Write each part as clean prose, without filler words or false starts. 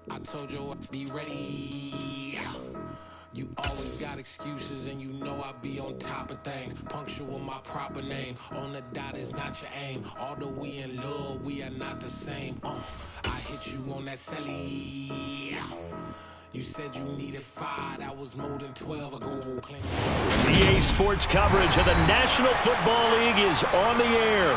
I told you I'd be ready. You always got excuses and you know I be on top of things. Punctual my proper name. On the dot is not your aim. Although we in love, we are not the same. I hit you on that celly. You said you needed 5, that was more than 12 ago. EA Sports coverage of the National Football League is on the air.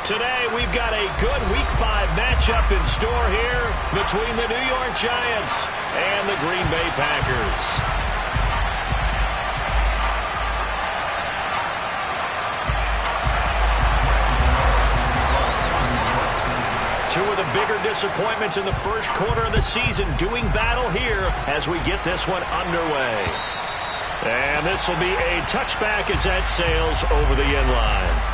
Today, we've got a good Week 5 matchup in store here between the New York Giants and the Green Bay Packers. Two of the bigger disappointments in the first quarter of the season doing battle here as we get this one underway. And this will be a touchback as that sails over the end line.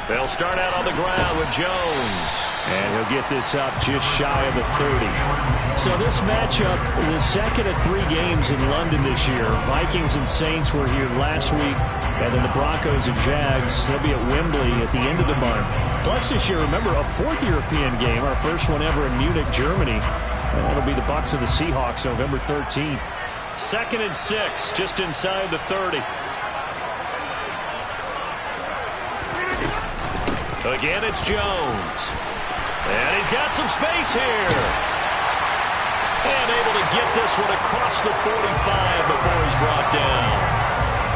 They'll start out on the ground with Jones. And he'll get this up just shy of the 30. So this matchup, the second of 3 games in London this year. Vikings and Saints were here last week. And then the Broncos and Jags, they'll be at Wembley at the end of the month. Plus this year, remember, a 4th European game, our first one ever in Munich, Germany. And that'll be the Bucs and the Seahawks November 13th. 2nd and 6, just inside the 30. Again, it's Jones. And he's got some space here. And able to get this one across the 45 before he's brought down.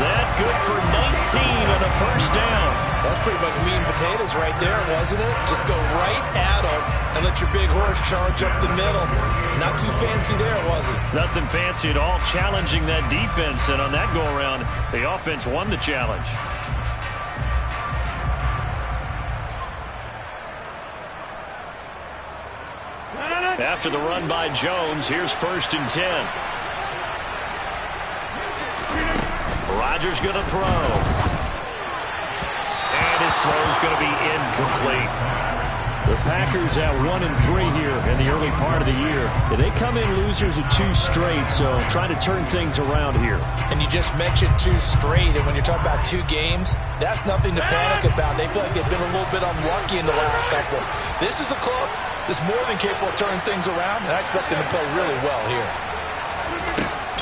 That good for 19 on a first down. That's pretty much meat and potatoes right there, wasn't it? Just go right at him and let your big horse charge up the middle. Not too fancy there, was it? Nothing fancy at all, challenging that defense. And on that go-around, the offense won the challenge. After the run by Jones, here's 1st and 10. Rodgers going to throw. And his throw's going to be incomplete. The Packers at 1-3 here in the early part of the year. They come in losers of 2 straight, so trying to turn things around here. And you just mentioned 2 straight, and when you're talking about 2 games, that's nothing to panic about. They feel like they've been a little bit unlucky in the last couple. This is a club that's more than capable of turning things around, and I expect them to play really well here.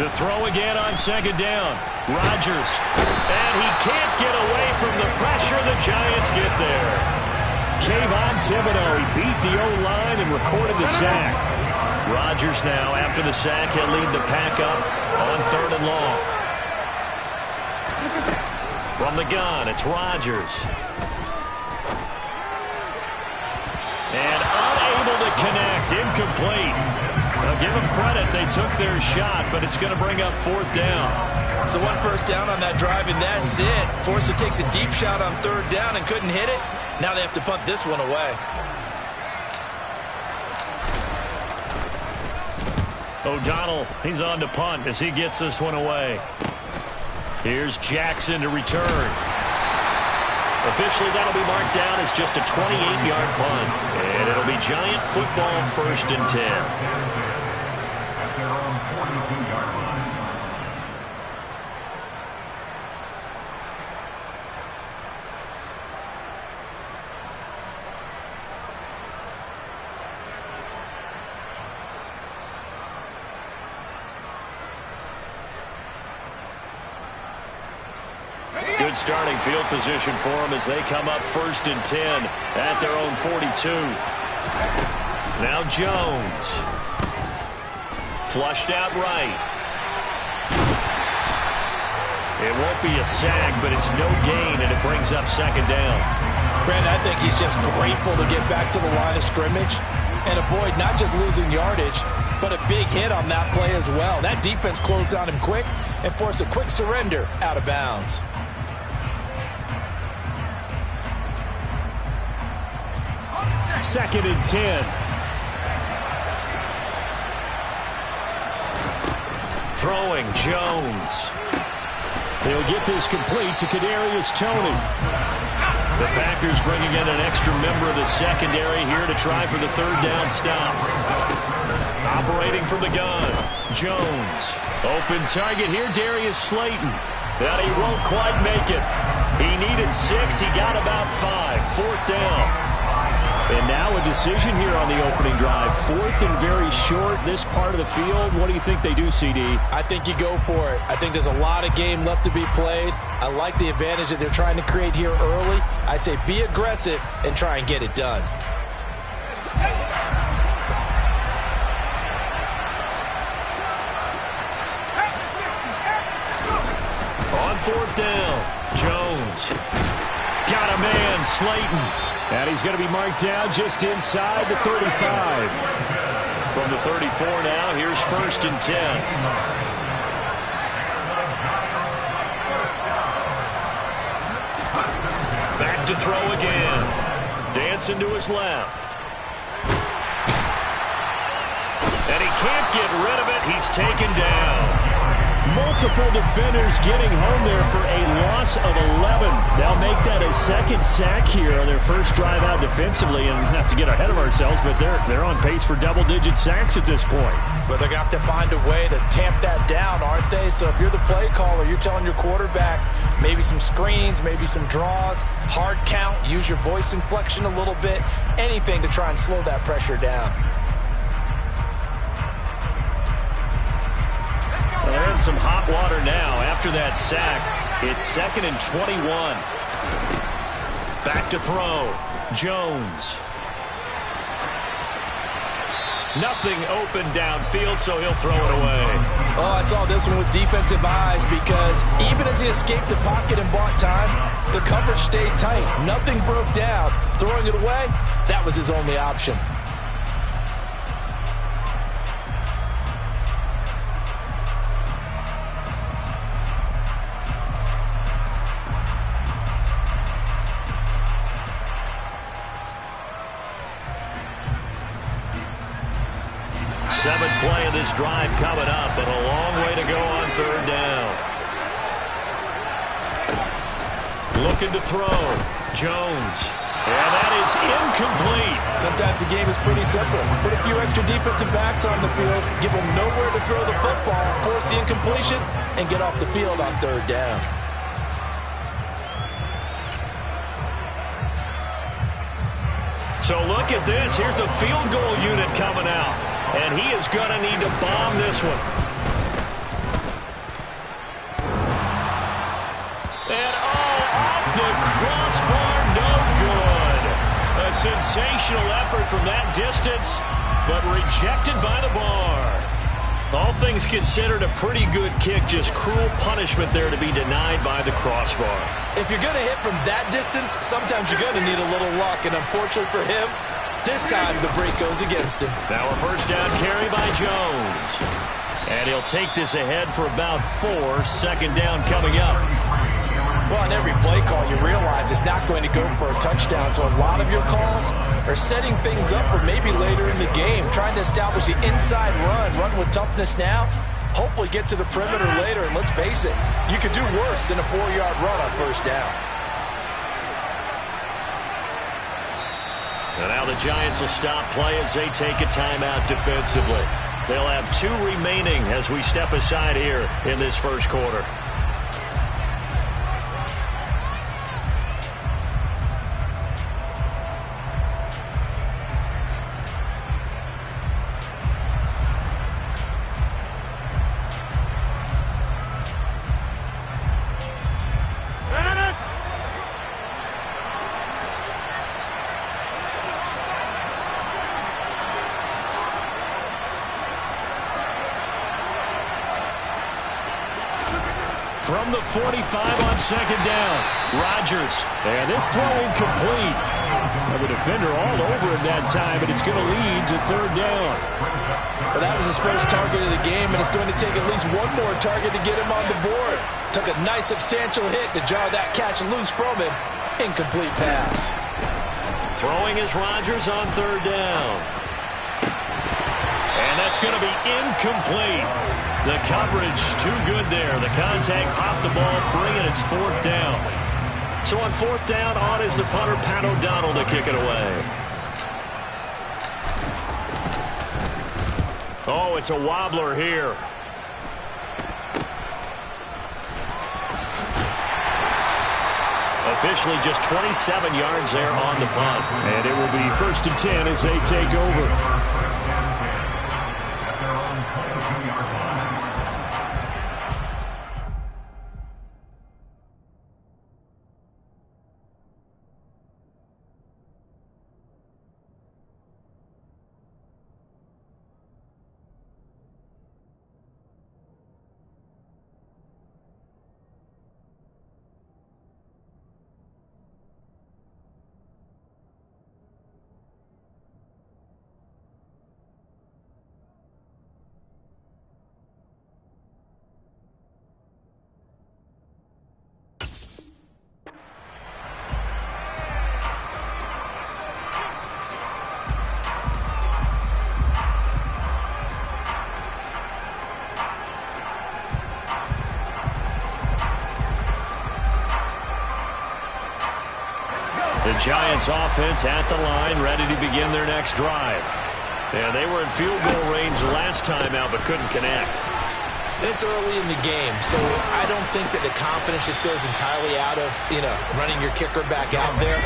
To throw again on 2nd down. Rodgers. And he can't get away from the pressure. The Giants get there. Kayvon Thibodeau, he beat the O-line and recorded the sack. Rodgers now, after the sack, he'll lead the pack up on 3rd and long. From the gun, it's Rodgers. And unable to connect, incomplete. Now give them credit, they took their shot, but it's going to bring up 4th down. So 1 first down on that drive, and that's it. Forced to take the deep shot on 3rd down and couldn't hit it. Now they have to punt this one away. O'Donnell, he's on to punt as he gets this one away. Here's Jackson to return. Officially, that'll be marked down as just a 28-yard punt. And it'll be Giant football 1st and 10. Good starting field position for them as they come up 1st and 10 at their own 42. Now Jones. Flushed out right. It won't be a sack, but it's no gain, and it brings up 2nd down. Brent, I think he's just grateful to get back to the line of scrimmage and avoid not just losing yardage, but a big hit on that play as well. That defense closed on him quick and forced a quick surrender out of bounds. 2nd and 10. Throwing Jones. He'll get this complete to Kadarius Toney. The Packers bringing in an extra member of the secondary here to try for the 3rd down stop. Operating from the gun, Jones. Open target here, Darius Slayton. But he won't quite make it. He needed 6. He got about 5. 4th down. And now a decision here on the opening drive. 4th and very short, this part of the field. What do you think they do, CD? I think you go for it. I think there's a lot of game left to be played. I like the advantage that they're trying to create here early. I say be aggressive and try and get it done. On 4th down, Jones. Got a man, Slayton. And he's going to be marked down just inside the 35. From the 34 now, here's 1st and 10. Back to throw again. Dancing to his left. And he can't get rid of it. He's taken down. Multiple defenders getting home there for a loss of 11. They'll make that a 2nd sack here on their first drive out defensively, and not to get ahead of ourselves, but they're on pace for double-digit sacks at this point. But they're going to have to find a way to tamp that down, aren't they? So if you're the play caller, you're telling your quarterback maybe some screens, maybe some draws, hard count, use your voice inflection a little bit, anything to try and slow that pressure down. They're in some hot water now after that sack. It's 2nd and 21. Back to throw. Jones. Nothing open downfield, so he'll throw it away. Oh, I saw this one with defensive eyes because even as he escaped the pocket and bought time, the coverage stayed tight. Nothing broke down. Throwing it away, that was his only option. Seventh play of this drive coming up, but a long way to go on 3rd down. Looking to throw. Jones. And that is incomplete. Sometimes the game is pretty simple. Put a few extra defensive backs on the field, give them nowhere to throw the football, force the incompletion, and get off the field on 3rd down. So look at this. Here's the field goal unit coming out. And he is going to need to bomb this one. And off the crossbar, no good. A sensational effort from that distance, but rejected by the bar. All things considered, a pretty good kick, just cruel punishment there to be denied by the crossbar. If you're going to hit from that distance, sometimes you're going to need a little luck, and unfortunately for him, this time the break goes against him. Now a 1st down carry by Jones. And he'll take this ahead for about 4. 2nd down coming up. Well, on every play call, you realize it's not going to go for a touchdown. So a lot of your calls are setting things up for maybe later in the game, trying to establish the inside run with toughness now, hopefully get to the perimeter later. And let's face it, you could do worse than a 4-yard run on 1st down. And now the Giants will stop play as they take a timeout defensively. They'll have 2 remaining as we step aside here in this 1st quarter. From the 45 on 2nd down, Rodgers. And this throw incomplete. The defender all over him that time, but it's going to lead to 3rd down. Well, that was his first target of the game, and it's going to take at least one more target to get him on the board. Took a nice substantial hit to jar that catch loose from him. Incomplete pass. Throwing is Rodgers on third down. And that's going to be incomplete. The coverage too good there. The contact popped the ball free, and it's fourth down. So on fourth down, on is the punter, Pat O'Donnell, to kick it away. Oh, it's a wobbler here. Officially just 27 yards there on the punt. And it will be 1st and 10 as they take over. The Giants offense at the line, ready to begin their next drive. And they were in field goal range last time out, but couldn't connect. It's early in the game, so I don't think that the confidence just goes entirely out of, running your kicker back out there.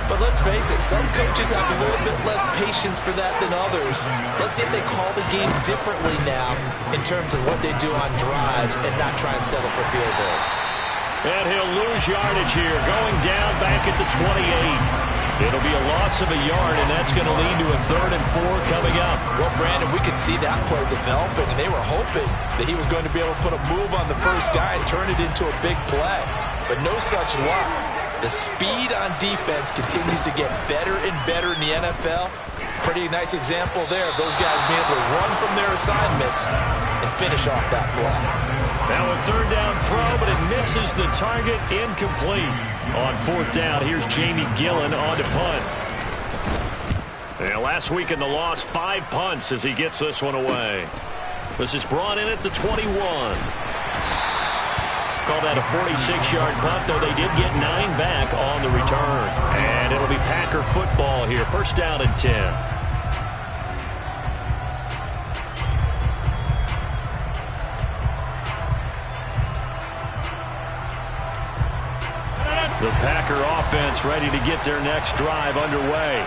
But let's face it, some coaches have a little bit less patience for that than others. Let's see if they call the game differently now in terms of what they do on drives and not try and settle for field goals. And he'll lose yardage here, going down back at the 28. It'll be a loss of a yard, and that's going to lead to a 3rd and 4 coming up. Well, Brandon, we could see that play developing, and they were hoping that he was going to be able to put a move on the first guy and turn it into a big play. But no such luck. The speed on defense continues to get better and better in the NFL. Pretty nice example there of those guys being able to run from their assignments and finish off that play. Now a 3rd down throw, but it misses the target, incomplete. On 4th down, here's Jamie Gillen on to punt. And last week in the loss, 5 punts as he gets this one away. This is brought in at the 21. Call that a 46-yard punt, though they did get 9 back on the return. And it'll be Packer football here, 1st down and 10. The Packer offense ready to get their next drive underway.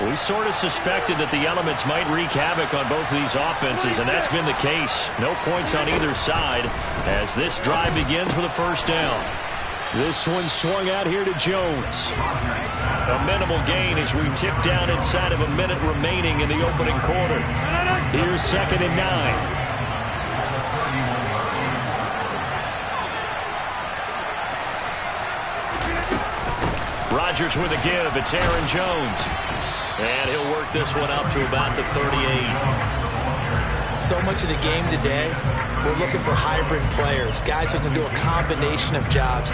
We sort of suspected that the elements might wreak havoc on both of these offenses, and that's been the case. No points on either side as this drive begins with a 1st down. This one swung out here to Jones. A minimal gain as we tip down inside of a minute remaining in the opening quarter. Here's 2nd and 9. Rodgers with a give. It's Aaron Jones. And he'll work this one up to about the 38. So much of the game today, we're looking for hybrid players, guys who can do a combination of jobs.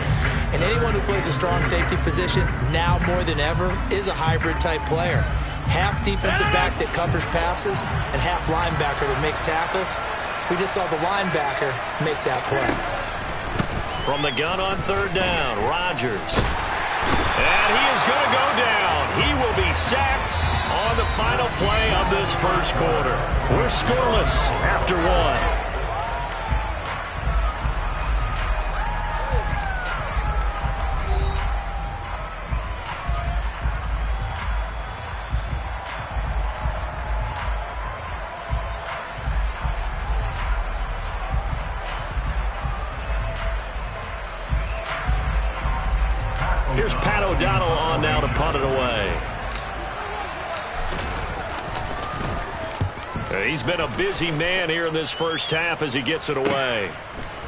And anyone who plays a strong safety position, now more than ever, is a hybrid-type player. Half defensive back that covers passes and half linebacker that makes tackles. We just saw the linebacker make that play. From the gun on 3rd down, Rodgers. And he is going to go down. He will be sacked on the final play of this 1st quarter. We're scoreless after 1. Here's Pat O'Donnell on now to punt it away. He's been a busy man here in this 1st half as he gets it away.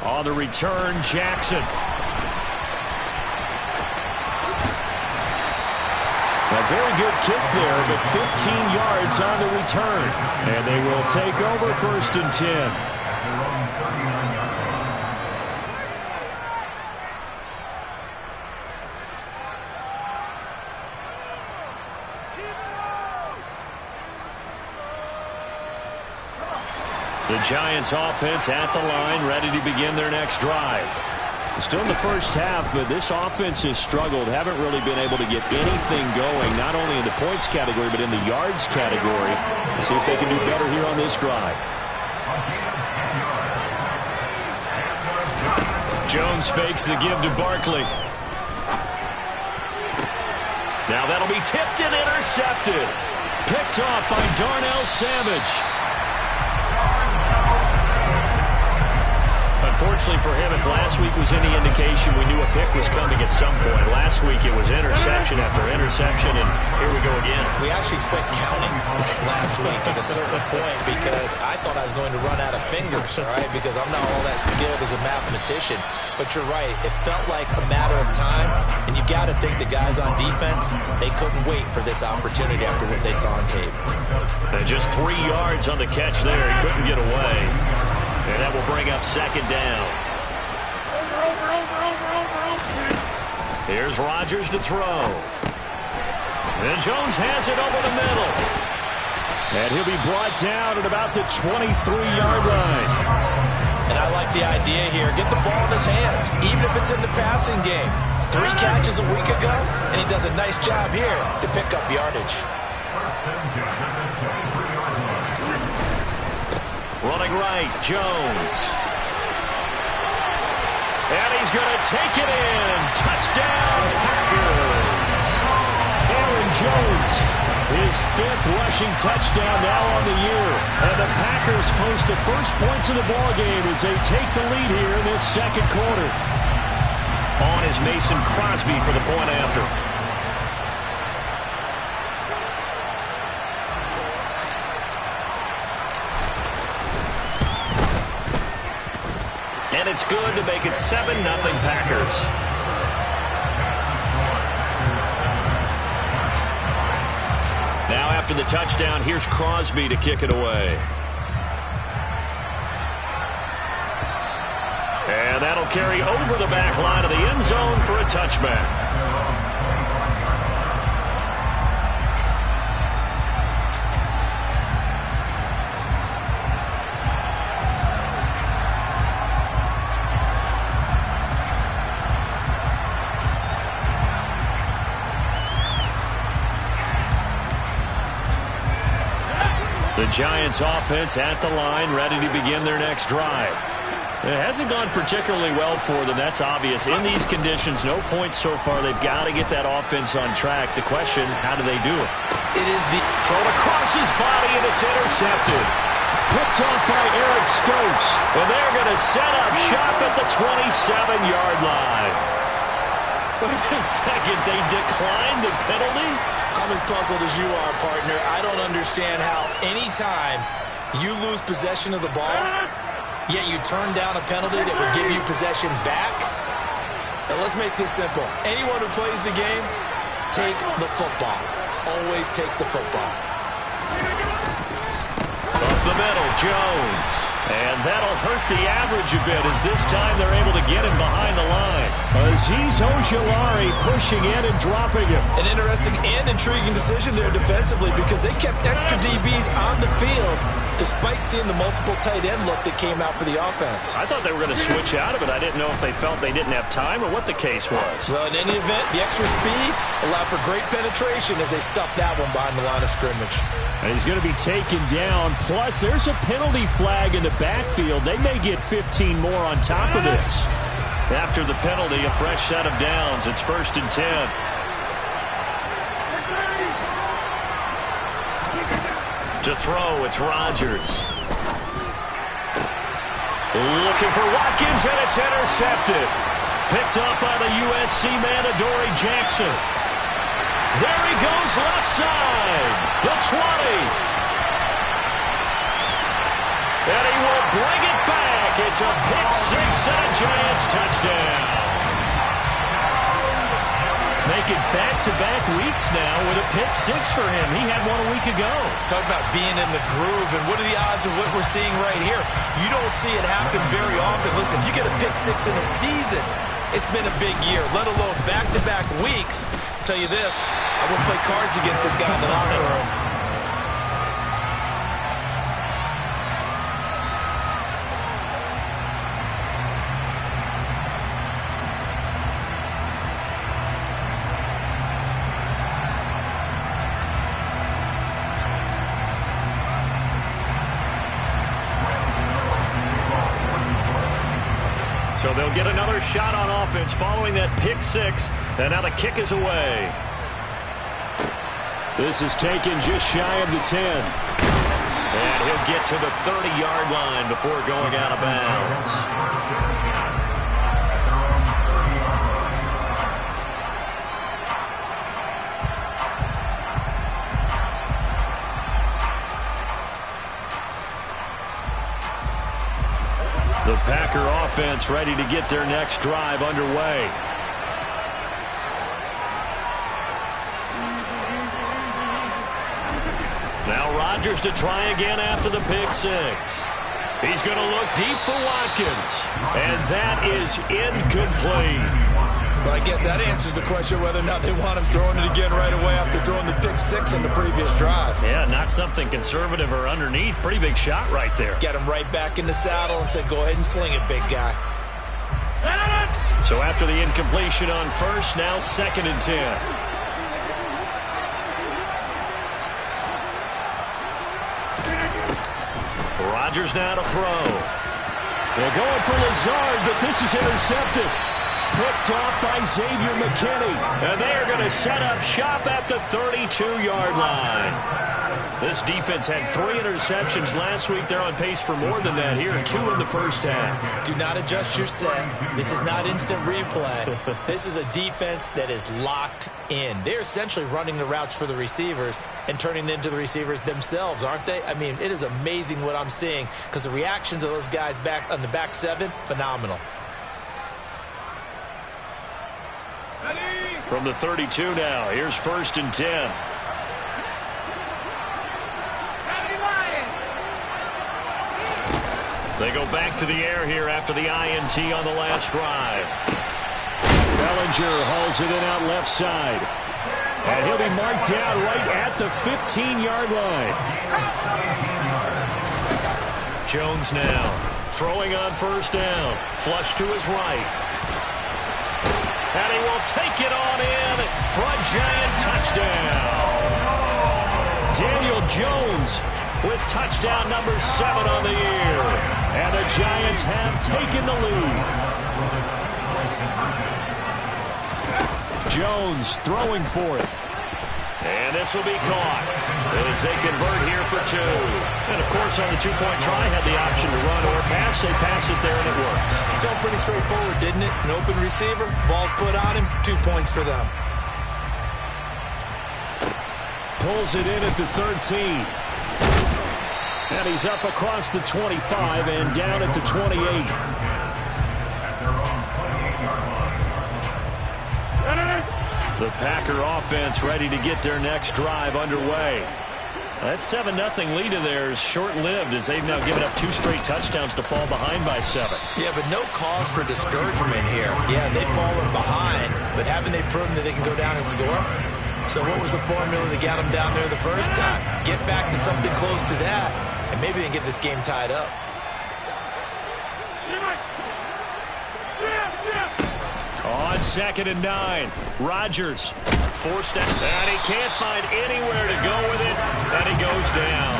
On the return, Jackson. A very good kick there, but 15 yards on the return. And they will take over 1st and 10. The Giants offense at the line, ready to begin their next drive. Still in the first half, but this offense has struggled. Haven't really been able to get anything going, not only in the points category, but in the yards category. Let's see if they can do better here on this drive. Jones fakes the give to Barkley. Now that'll be tipped and intercepted. Picked off by Darnell Savage. Unfortunately for him, if last week was any indication, we knew a pick was coming at some point. Last week it was interception after interception, and here we go again. We actually quit counting last week at a certain point because I thought I was going to run out of fingers, all right, because I'm not all that skilled as a mathematician. But you're right. It felt like a matter of time, and you got to think the guys on defense, they couldn't wait for this opportunity after what they saw on tape. And just 3 yards on the catch there. He couldn't get away. And that will bring up second down. Here's Rodgers to throw. And Jones has it over the middle. And he'll be brought down at about the 23-yard line. And I like the idea here. Get the ball in his hands, even if it's in the passing game. 3 catches a week ago, and he does a nice job here to pick up yardage. Running right, Jones. And he's going to take it in. Touchdown, Packers. Aaron Jones, his 5th rushing touchdown now on the year. And the Packers post the first points of the ballgame as they take the lead here in this second quarter. On is Mason Crosby for the point after. And it's good to make it 7-0 Packers. Now after the touchdown, here's Crosby to kick it away. And that'll carry over the back line of the end zone for a touchback. The Giants offense at the line, ready to begin their next drive. It hasn't gone particularly well for them, that's obvious. In these conditions, no points so far. They've got to get that offense on track. The question, how do they do it? It is the thrown across his body, and it's intercepted. Picked off by Eric Stokes. And they're going to set up shop at the 27-yard line. Wait a second, they declined the penalty? I'm as puzzled as you are, partner. I don't understand how any time you lose possession of the ball, yet you turn down a penalty that would give you possession back. And let's make this simple. Anyone who plays the game, take the football. Always take the football. Up the middle, Jones. And that'll hurt the average a bit as this time they're able to get him behind the line. Azeez Ojulari pushing in and dropping him. An interesting and intriguing decision there defensively because they kept extra DBs on the field despite seeing the multiple tight end look that came out for the offense. I thought they were going to switch out of it. I didn't know if they felt they didn't have time or what the case was. Well, in any event, the extra speed allowed for great penetration as they stuffed that one behind the line of scrimmage. And he's going to be taken down. Plus, there's a penalty flag in the backfield. They may get 15 more on top of this. After the penalty, a fresh set of downs. It's 1st and 10. To throw, it's Rodgers. Looking for Watkins, and it's intercepted. Picked up by the USC man, Adoree Jackson. There he goes left side. The 20. And he will bring it back. It's a pick 6 and a Giants touchdown. Make it back-to-back weeks now with a pick 6 for him. He had one a week ago. Talk about being in the groove, and what are the odds of what we're seeing right here? You don't see it happen very often. Listen, if you get a pick 6 in a season, it's been a big year, let alone back-to-back weeks. I'll tell you this, I wouldn't play cards against this guy in the locker room. So they'll get another shot on offense following that pick six. And now the kick is away. This is taken just shy of the 10. And he'll get to the 30-yard line before going out of bounds. The Packer offense ready to get their next drive underway. Now Rodgers to try again after the pick six. He's going to look deep for Watkins. And that is incomplete. Well, I guess that answers the question whether or not they want him throwing it again right away after throwing the pick six on the previous drive. Yeah, not something conservative or underneath. Pretty big shot right there. Get him right back in the saddle and said, go ahead and sling it, big guy. So after the incompletion on first, now 2nd and 10. Rodgers now to throw. They're going for Lazard, but this is intercepted. Picked off by Xavier McKinney. And they are going to set up shop at the 32-yard line. This defense had 3 interceptions last week. They're on pace for more than that here, 2 in the first half. Do not adjust your set. This is not instant replay. This is a defense that is locked in. They're essentially running the routes for the receivers and turning it into the receivers themselves, aren't they? I mean, it is amazing what I'm seeing because the reactions of those guys back on the back 7, phenomenal. From the 32 now, here's 1st and 10. They go back to the air here after the INT on the last drive. Bellinger hauls it in out left side. And he'll be marked down right at the 15-yard line. Jones now throwing on 1st down. Flush to his right. And he will take it on in for a giant touchdown. Daniel Jones with touchdown number 7 on the year. And the Giants have taken the lead. Jones throwing for it. And this will be caught as they convert here for 2. And, of course, on the 2-point try, had the option to run or pass. They pass it there, and it works. Felt pretty straightforward, didn't it? An open receiver, ball's put on him, 2 points for them. Pulls it in at the 13. And he's up across the 25 and down at the 28. The Packer offense ready to get their next drive underway. That 7-0 lead of theirs short-lived as they've now given up 2 straight touchdowns to fall behind by 7. Yeah, but no cause for discouragement here. Yeah, they've fallen behind, but haven't they proven that they can go down and score? So what was the formula that got them down there the first time? Get back to something close to that, and maybe they can get this game tied up. On 2nd and 9, Rodgers forced out, and he can't find anywhere to go with it, and he goes down.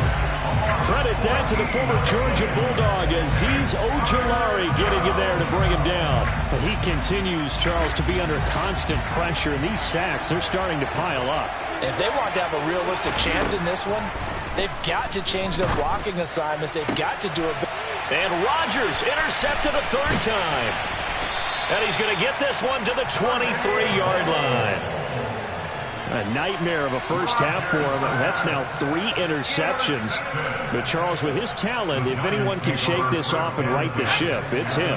Credit that to the former Georgia Bulldog, Azeez Ojulari getting in there to bring him down. But he continues, Charles, to be under constant pressure, and these sacks, they're starting to pile up. If they want to have a realistic chance in this one, they've got to change their blocking assignments. They've got to do it. And Rodgers intercepted a 3rd time. And he's going to get this one to the 23-yard line. A nightmare of a first half for him. That's now 3 interceptions. But Charles, with his talent, if anyone can shake this off and right the ship, it's him.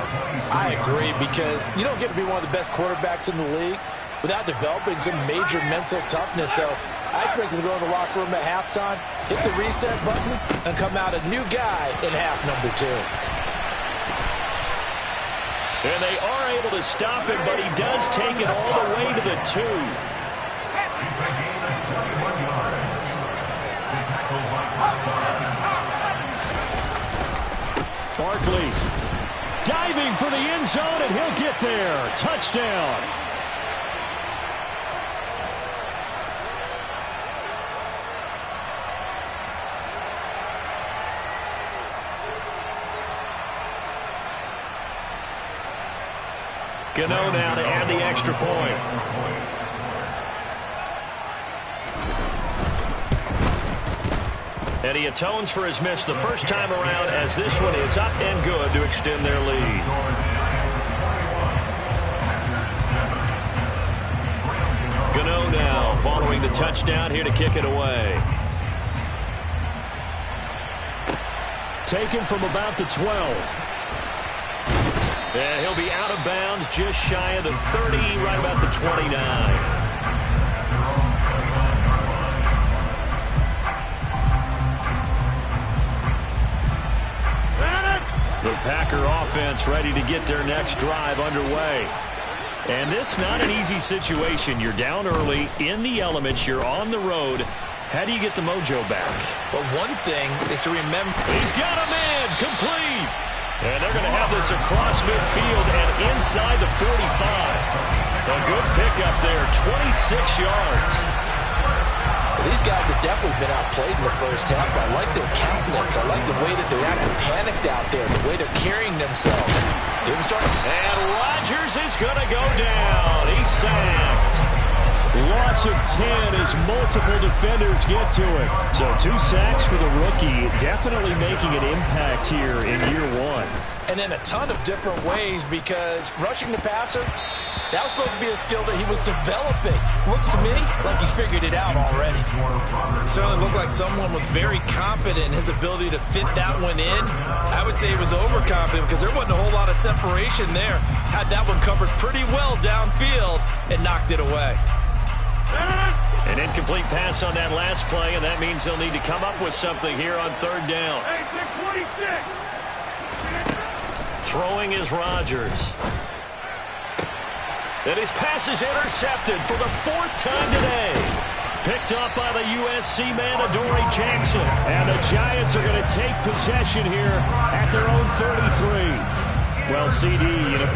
I agree, because you don't get to be one of the best quarterbacks in the league without developing some major mental toughness. So I expect him to go in the locker room at halftime, hit the reset button, and come out a new guy in half number 2. And they are able to stop him, but he does take it all the way to the 2. Barkley diving for the end zone, and he'll get there. Touchdown. Gano now to add the extra point. And he atones for his miss the first time around as this one is up and good to extend their lead. Gano now following the touchdown here to kick it away. Taken from about the 12. And he'll be out of bounds just shy of the 30, right about the 29. The Packer offense ready to get their next drive underway. And this not an easy situation. You're down early, in the elements, you're on the road. How do you get the mojo back? But one thing is to remember. He's got a man, complete. And they're going to have this across midfield and inside the 45. A good pickup there, 26 yards. These guys have definitely been outplayed in the first half. I like their countenance. I like the way that they're acting panicked out there, the way they're carrying themselves. And Rodgers is going to go down. He's sacked. Loss of 10 as multiple defenders get to it. So 2 sacks for the rookie, definitely making an impact here in year 1. And in a ton of different ways, because rushing the passer, that was supposed to be a skill that he was developing. Looks to me like he's figured it out already. Certainly looked like someone was very confident in his ability to fit that one in. I would say he was overconfident because there wasn't a whole lot of separation there. Had that one covered pretty well downfield and knocked it away. An incomplete pass on that last play, and that means they'll need to come up with something here on third down. Throwing is Rodgers. And his pass is intercepted for the 4th time today. Picked up by the USC man, Adoree Jackson. And the Giants are going to take possession here at their own 33. Well, CD,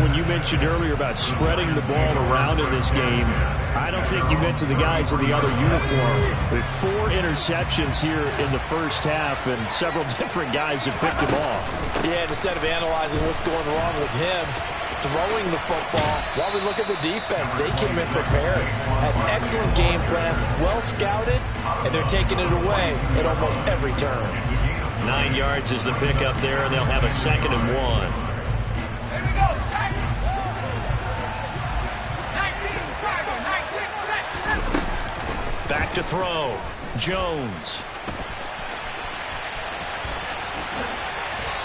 when you mentioned earlier about spreading the ball around in this game, I don't think you mentioned the guys in the other uniform. With 4 interceptions here in the first half, and several different guys have picked them off. Yeah, and instead of analyzing what's going wrong with him, throwing the football, while we look at the defense, they came in prepared, had excellent game plan, well scouted, and they're taking it away at almost every turn. 9 yards is the pickup there, and they'll have a 2nd and 1. Back to throw. Jones.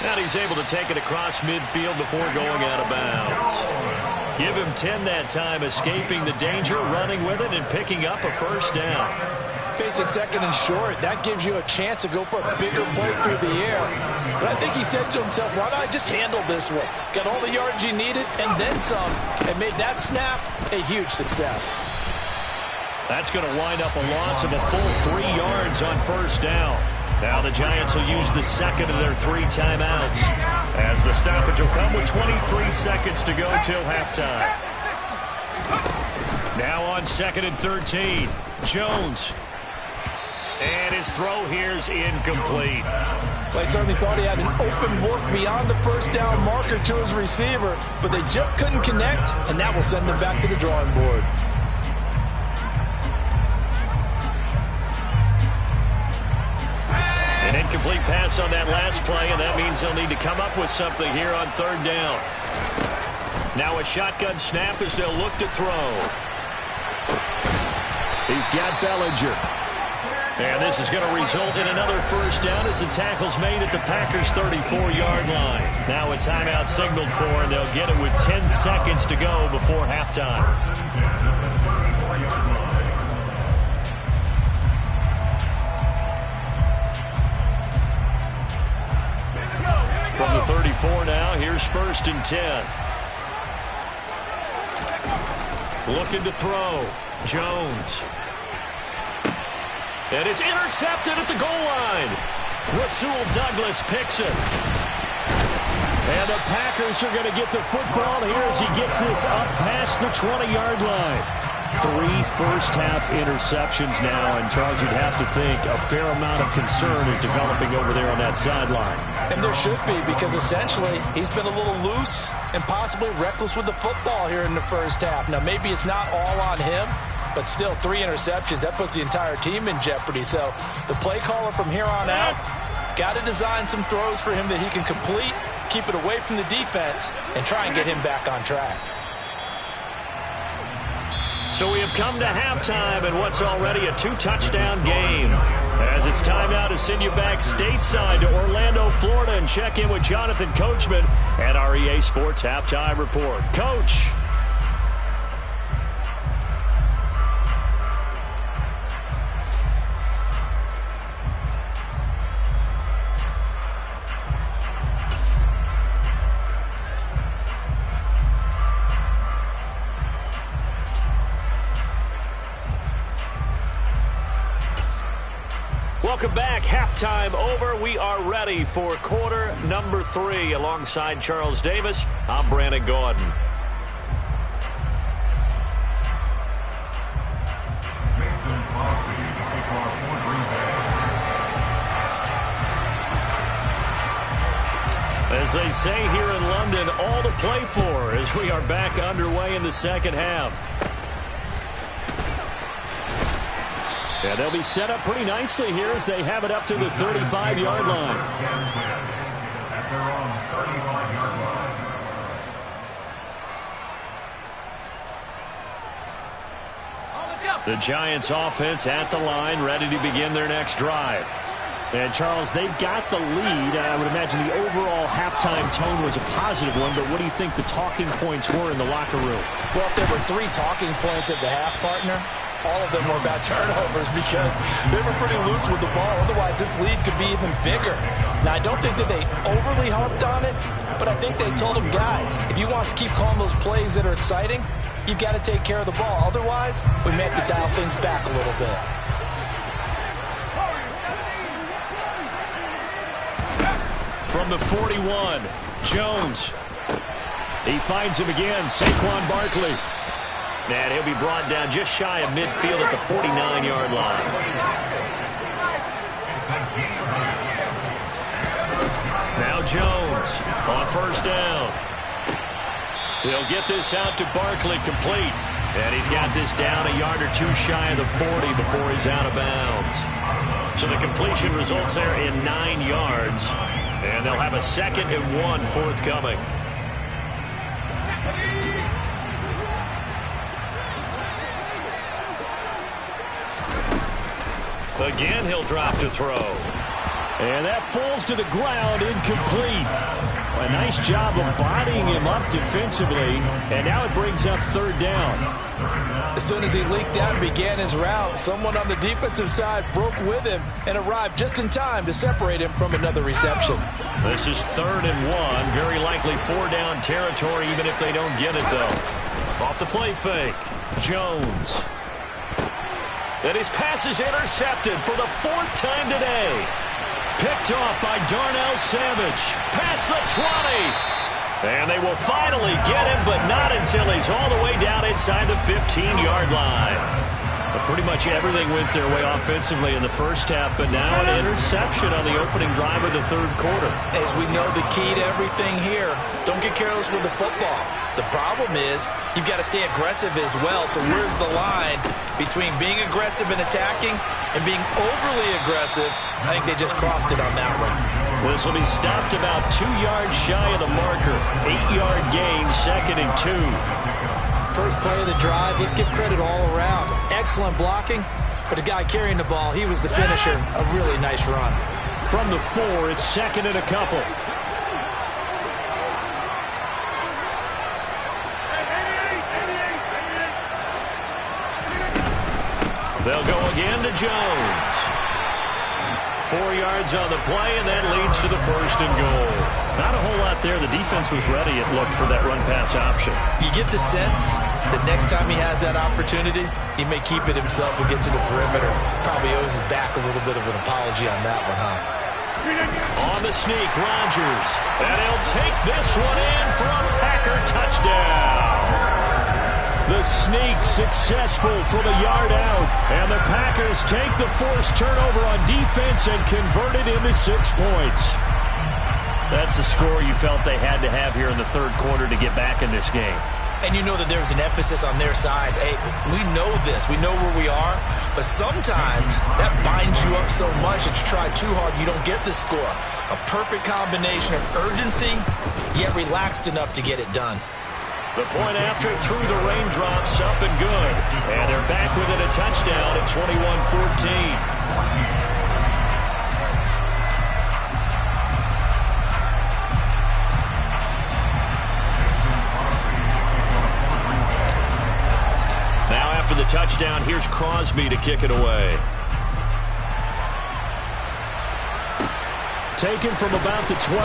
And he's able to take it across midfield before going out of bounds. Give him 10 that time, escaping the danger, running with it, and picking up a first down. Facing 2nd and short, that gives you a chance to go for a bigger play through the air. But I think he said to himself, why not just handle this one? Got all the yards you needed and then some, and made that snap a huge success. That's going to wind up a loss of a full 3 yards on first down. Now the Giants will use the 2nd of their 3 timeouts, as the stoppage will come with 23 seconds to go till halftime. Now on 2nd and 13, Jones. And his throw here is incomplete. They certainly thought he had an open look beyond the first down marker to his receiver, but they just couldn't connect, and that will send them back to the drawing board. An incomplete pass on that last play, and that means they'll need to come up with something here on third down. Now a shotgun snap as they'll look to throw. He's got Bellinger. And this is going to result in another first down as the tackle's made at the Packers' 34-yard line. Now a timeout signaled for, and they'll get it with 10 seconds to go before halftime. From the 34 now, here's 1st and 10. Looking to throw. Jones. And it's intercepted at the goal line. Rasul Douglas picks it. And the Packers are going to get the football here as he gets this up past the 20-yard line. 3 first-half interceptions now, and Charles, you'd have to think a fair amount of concern is developing over there on that sideline. And there should be, because essentially he's been a little loose and possibly reckless with the football here in the first half. Now, maybe it's not all on him, but still 3 interceptions. That puts the entire team in jeopardy. So the play caller from here on out got to design some throws for him that he can complete, keep it away from the defense, and try and get him back on track. So we have come to halftime in what's already a 2-touchdown game. As it's time now to send you back stateside to Orlando, Florida, and check in with Jonathan Coachman at our EA Sports Halftime Report. Coach. Welcome back. Halftime over. We are ready for quarter number 3. Alongside Charles Davis, I'm Brandon Gordon. As they say here in London, all to play for as we are back underway in the second half. Yeah, they'll be set up pretty nicely here as they have it up to the 35-yard line. The Giants offense at the line, ready to begin their next drive. And, Charles, they've got the lead. I would imagine the overall halftime tone was a positive one, but what do you think the talking points were in the locker room? Well, if there were 3 talking points at the half, partner, all of them were about turnovers because they were pretty loose with the ball. Otherwise, this lead could be even bigger. Now, I don't think that they overly harped on it, but I think they told them, guys, if you want to keep calling those plays that are exciting, you've got to take care of the ball. Otherwise, we may have to dial things back a little bit. From the 41, Jones. He finds him again, Saquon Barkley. And he'll be brought down just shy of midfield at the 49-yard line. Now Jones on first down. He'll get this out to Barkley, complete. And he's got this down a yard or 2 shy of the 40 before he's out of bounds. So the completion results there in 9 yards. And they'll have a 2nd and 1 forthcoming. Again, he'll drop to throw. And that falls to the ground, incomplete. A nice job of bodying him up defensively. And now it brings up 3rd down. As soon as he leaked out and began his route, someone on the defensive side broke with him and arrived just in time to separate him from another reception. This is 3rd and 1. Very likely 4-down territory, even if they don't get it, though. Off the play fake, Jones. And his pass is intercepted for the 4th time today. Picked off by Darnell Savage. Past the 20. And they will finally get him, but not until he's all the way down inside the 15-yard line. But pretty much everything went their way offensively in the first half, but now an interception on the opening drive of the 3rd quarter. As we know, the key to everything here, don't get careless with the football. The problem is you've got to stay aggressive as well. So where's the line between being aggressive and attacking and being overly aggressive? I think they just crossed it on that one. This will be stopped about 2 yards shy of the marker. 8-yard gain, 2nd and 2. First play of the drive, let's give credit all around. Excellent blocking, but the guy carrying the ball, he was the finisher. A really nice run. From the 4, it's 2nd and a couple. They'll go again to Jones. 4 yards on the play, and that leads to the 1st and goal. Not a whole lot there. The defense was ready, it looked, for that run-pass option. You get the sense that next time he has that opportunity, he may keep it himself and get to the perimeter. Probably owes his back a little bit of an apology on that one, huh? On the sneak, Rodgers. And he'll take this one in for a Packer touchdown. The sneak successful from a yard out. And the Packers take the forced turnover on defense and convert it into 6 points. That's a score you felt they had to have here in the third quarter to get back in this game. And you know that there's an emphasis on their side. Hey, we know this. We know where we are. But sometimes that binds you up so much that you try too hard, you don't get the score. A perfect combination of urgency, yet relaxed enough to get it done. The point after through the raindrops, up and good. And they're back within a touchdown at 21-14. For the touchdown, here's Crosby to kick it away. Taken from about the 12.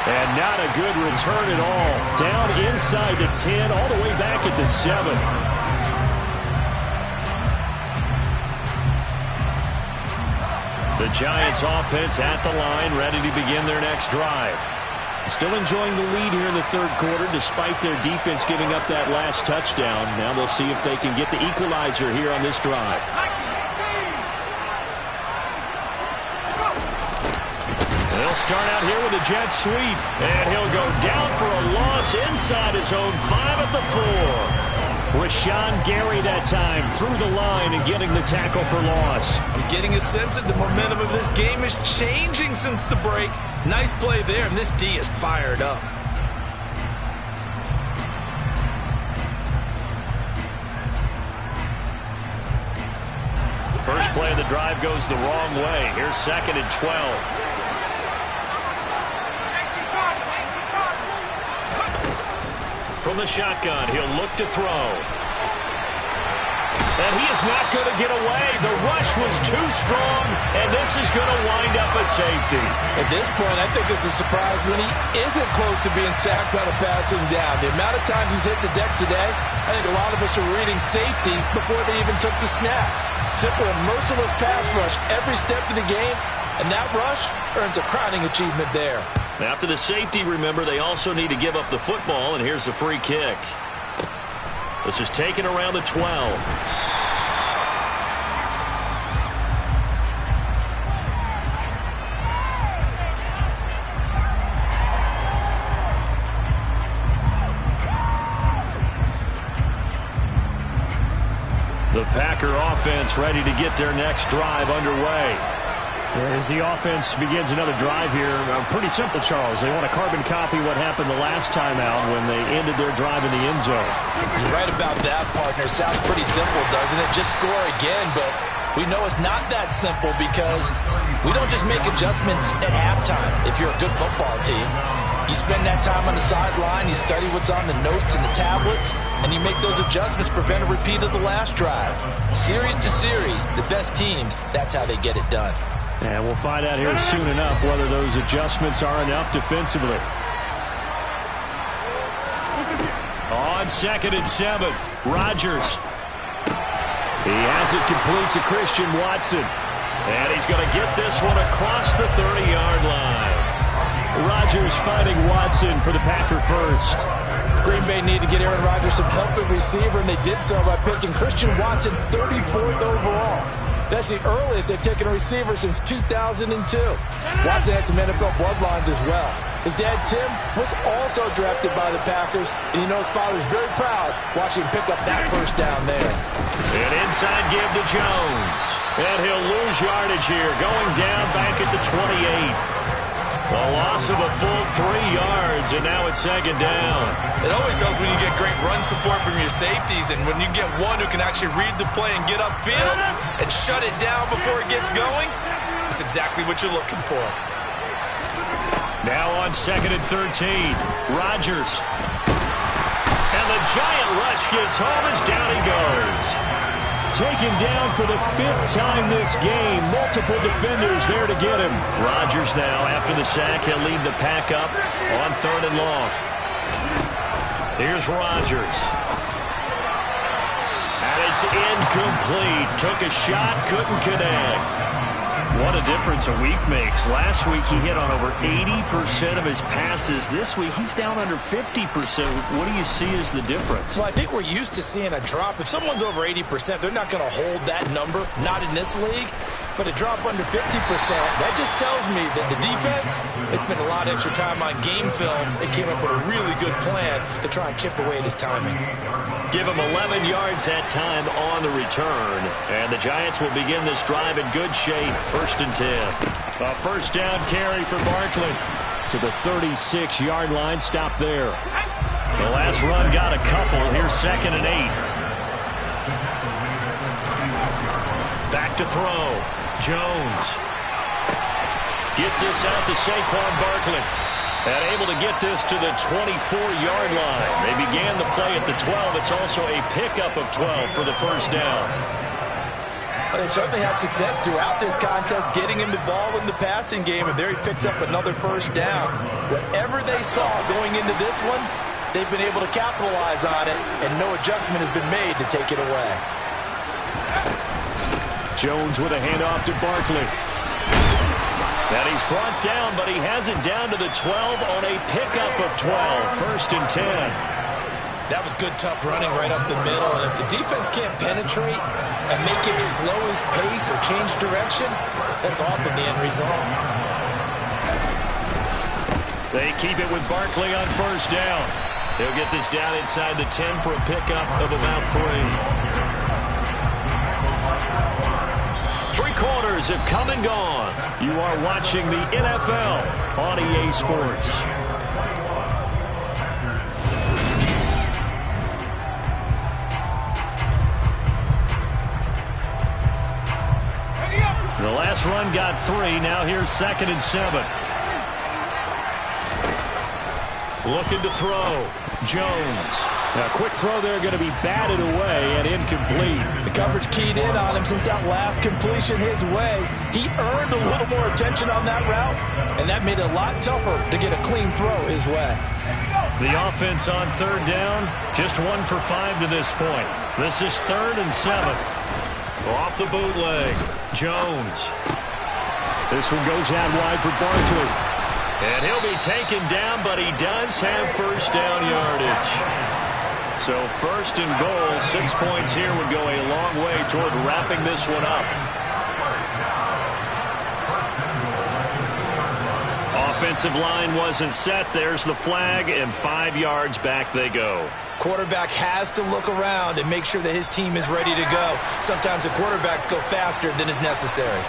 And not a good return at all. Down inside the 10, all the way back at the 7. The Giants offense at the line, ready to begin their next drive. Still enjoying the lead here in the third quarter despite their defense giving up that last touchdown. Now they'll see if they can get the equalizer here on this drive. They'll start out here with a jet sweep. And he'll go down for a loss inside his own 5 at the 4. Rashawn Gary that time through the line and getting the tackle for loss. I'm getting a sense that the momentum of this game is changing since the break. Nice play there, and this D is fired up. First play of the drive goes the wrong way. Here's 2nd and 12. From the shotgun, he'll look to throw. And he is not going to get away. The rush was too strong, and this is going to wind up a safety. At this point, I think it's a surprise when he isn't close to being sacked on a passing down. The amount of times he's hit the deck today, I think a lot of us are reading safety before they even took the snap. Simple and merciless pass rush every step of the game, and that rush earns a crowning achievement there. After the safety, remember, they also need to give up the football, and here's the free kick. This is taken around the 12. The Packer offense ready to get their next drive underway. As the offense begins another drive here, pretty simple, Charles. They want to carbon copy what happened the last time out when they ended their drive in the end zone. You're right about that, partner. Sounds pretty simple, doesn't it? Just score again, but we know it's not that simple because we don't just make adjustments at halftime if you're a good football team. You spend that time on the sideline, you study what's on the notes and the tablets, and you make those adjustments, prevent a repeat of the last drive. Series to series, the best teams, that's how they get it done. And we'll find out here soon enough whether those adjustments are enough defensively. On 2nd and 7, Rodgers. He has it complete to Christian Watson. And he's going to get this one across the 30-yard line. Rodgers finding Watson for the Packer first. Green Bay need to get Aaron Rodgers some help at receiver, and they did so by picking Christian Watson 34th overall. That's the earliest they've taken a receiver since 2002. Watson has some NFL bloodlines as well. His dad, Tim, was also drafted by the Packers, and you know his father's very proud watching him pick up that first down there. An inside give to Jones. And he'll lose yardage here, going down back at the 28. A loss of a full 3 yards, and now it's 2nd down. It always helps when you get great run support from your safeties, and when you get one who can actually read the play and get upfield and shut it down before it gets going, that's exactly what you're looking for. Now on 2nd and 13, Rodgers. And the giant rush gets home as down he goes. Taken down for the 5th time this game. Multiple defenders there to get him. Rodgers now, after the sack, he'll lead the pack up on 3rd and long. Here's Rodgers. And it's incomplete. Took a shot, couldn't connect. What a difference a week makes. Last week he hit on over 80% of his passes. This week he's down under 50%. What do you see as the difference? Well, I think we're used to seeing a drop. If someone's over 80%, they're not going to hold that number, not in this league. But a drop under 50%, that just tells me that the defense has spent a lot of extra time on game films and came up with a really good plan to try and chip away at his timing. Give him 11 yards that time on the return. And the Giants will begin this drive in good shape. 1st and 10. A first down carry for Barkley. To the 36-yard line. Stop there. The last run got a couple. Here's 2nd and 8. Back to throw. Jones gets this out to Saquon Barkley. And able to get this to the 24-yard line. They began the play at the 12. It's also a pickup of 12 for the first down. Well, they certainly had success throughout this contest getting him the ball in the passing game, and there he picks up another first down. Whatever they saw going into this one, they've been able to capitalize on it, and no adjustment has been made to take it away. Jones with a handoff to Barkley. And he's brought down, but he has it down to the 12 on a pickup of 12. 1st and 10. That was good, tough running right up the middle. And if the defense can't penetrate and make him slow his pace or change direction, that's often the end result. They keep it with Barkley on first down. He'll get this down inside the 10 for a pickup of about 3. 3 quarters have come and gone. You are watching the NFL on EA Sports. The last run got 3. Now here's 2nd and 7. Looking to throw. Jones. A quick throw there going to be batted away and incomplete. The coverage keyed in on him since that last completion his way. He earned a little more attention on that route, and that made it a lot tougher to get a clean throw his way. The offense on 3rd down, just 1 for 5 to this point. This is 3rd and 7. Off the bootleg, Jones. This one goes out wide for Barkley. And he'll be taken down, but he does have first down yardage. So 1st and goal, 6 points here would go a long way toward wrapping this one up. Offensive line wasn't set. There's the flag, and 5 yards back they go. Quarterback has to look around and make sure that his team is ready to go. Sometimes the quarterbacks go faster than is necessary.